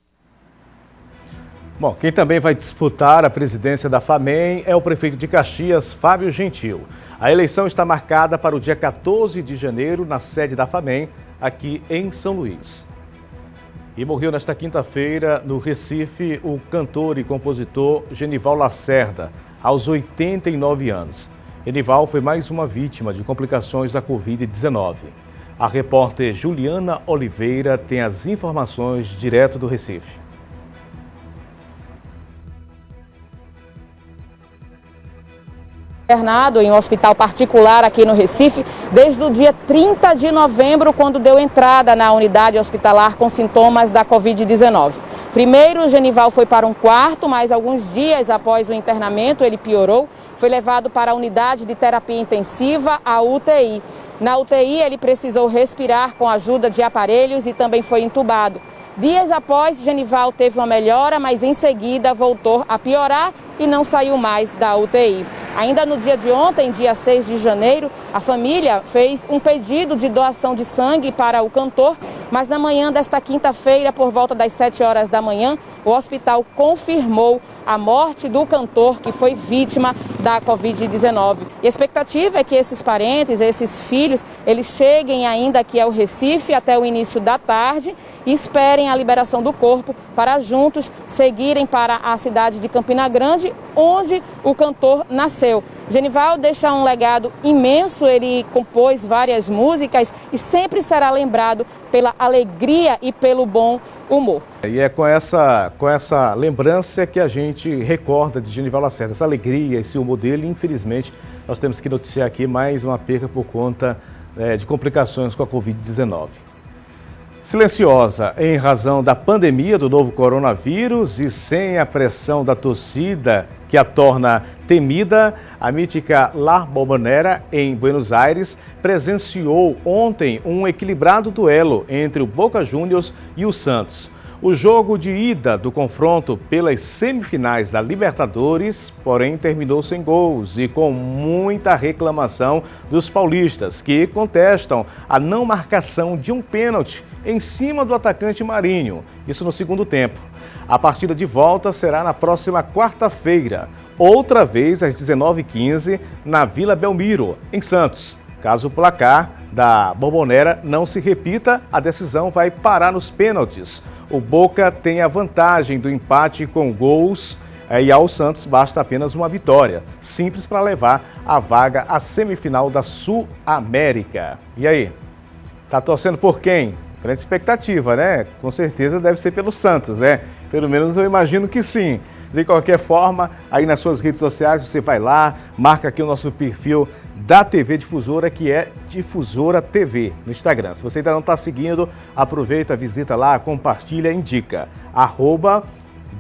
Bom, quem também vai disputar a presidência da FAMEM é o prefeito de Caxias, Fábio Gentil. A eleição está marcada para o dia 14 de janeiro na sede da FAMEM, aqui em São Luís. E morreu nesta quinta-feira, no Recife, o cantor e compositor Genival Lacerda, aos 89 anos. Genival foi mais uma vítima de complicações da Covid-19. A repórter Juliana Oliveira tem as informações direto do Recife.
Internado em um hospital particular aqui no Recife desde o dia 30 de novembro, quando deu entrada na unidade hospitalar com sintomas da Covid-19. Primeiro, o Genival foi para um quarto, mas alguns dias após o internamento ele piorou, foi levado para a unidade de terapia intensiva, a UTI. Na UTI ele precisou respirar com a ajuda de aparelhos e também foi entubado. Dias após, Genival teve uma melhora, mas em seguida voltou a piorar e não saiu mais da UTI. Ainda no dia de ontem, dia 6 de janeiro, a família fez um pedido de doação de sangue para o cantor, mas na manhã desta quinta-feira, por volta das 7 horas da manhã, o hospital confirmou a morte do cantor que foi vítima da Covid-19. E a expectativa é que esses parentes, esses filhos, eles cheguem ainda aqui ao Recife até o início da tarde e esperem a liberação do corpo para juntos seguirem para a cidade de Campina Grande, onde o cantor nasceu. Genival deixa um legado imenso, ele compôs várias músicas e sempre será lembrado pela alegria e pelo bom humor.
E é com essa lembrança que a gente recorda de Genival Lacerda, essa alegria, esse humor dele. Infelizmente, nós temos que noticiar aqui mais uma perca por conta de complicações com a Covid-19. Silenciosa em razão da pandemia do novo coronavírus e sem a pressão da torcida que a torna temida, a mítica La Bombonera, em Buenos Aires, presenciou ontem um equilibrado duelo entre o Boca Juniors e o Santos. O jogo de ida do confronto pelas semifinais da Libertadores, porém, terminou sem gols e com muita reclamação dos paulistas, que contestam a não marcação de um pênalti em cima do atacante Marinho, isso no segundo tempo. A partida de volta será na próxima quarta-feira, outra vez às 19h15, na Vila Belmiro, em Santos. Caso o placar da Bombonera não se repita, a decisão vai parar nos pênaltis. O Boca tem a vantagem do empate com gols e ao Santos basta apenas uma vitória. Simples para levar a vaga à semifinal da Sul-América. E aí, tá torcendo por quem? Grande expectativa, né? Com certeza deve ser pelo Santos, né? Pelo menos eu imagino que sim. De qualquer forma, aí nas suas redes sociais você vai lá, marca aqui o nosso perfil da TV Difusora, que é Difusora TV, no Instagram. Se você ainda não está seguindo, aproveita, visita lá, compartilha, indica.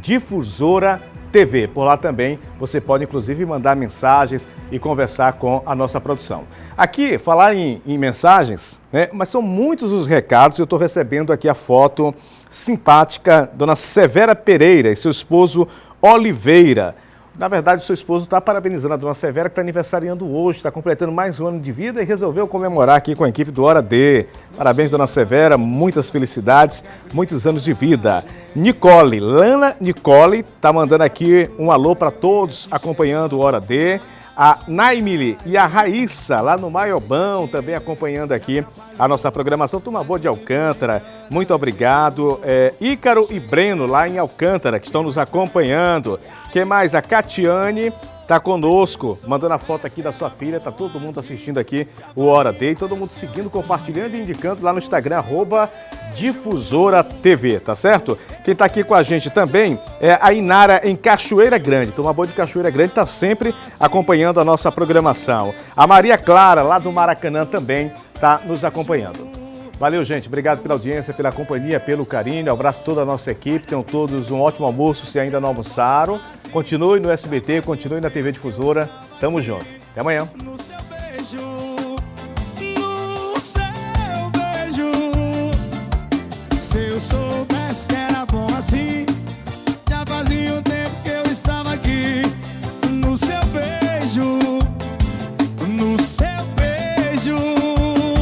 @Difusora TV. Por lá também você pode, inclusive, mandar mensagens e conversar com a nossa produção. Aqui, falar em mensagens, né? Mas são muitos os recados. Eu estou recebendo aqui a foto simpática, dona Severa Pereira e seu esposo Oliveira. Na verdade, o seu esposo está parabenizando a dona Severa, que está aniversariando hoje, está completando mais um ano de vida e resolveu comemorar aqui com a equipe do Hora D. Parabéns, dona Severa, muitas felicidades, muitos anos de vida. Nicole, Lana Nicole, está mandando aqui um alô para todos acompanhando o Hora D. A Naimile e a Raíssa, lá no Maiobão, também acompanhando aqui a nossa programação. Turma boa de Alcântara, muito obrigado. Ícaro e Breno, lá em Alcântara, que estão nos acompanhando. Quem mais? A Catiane está conosco, mandando a foto aqui da sua filha. Tá todo mundo assistindo aqui o Hora D, todo mundo seguindo, compartilhando e indicando lá no Instagram, @Difusora TV, tá certo? Quem tá aqui com a gente também é a Inara em Cachoeira Grande. Turma boa de Cachoeira Grande tá sempre acompanhando a nossa programação. A Maria Clara, lá do Maracanã, também tá nos acompanhando. Valeu, gente. Obrigado pela audiência, pela companhia, pelo carinho. Abraço toda a nossa equipe. Tenham todos um ótimo almoço se ainda não almoçaram. Continue no SBT, continue na TV Difusora. Tamo junto. Até amanhã.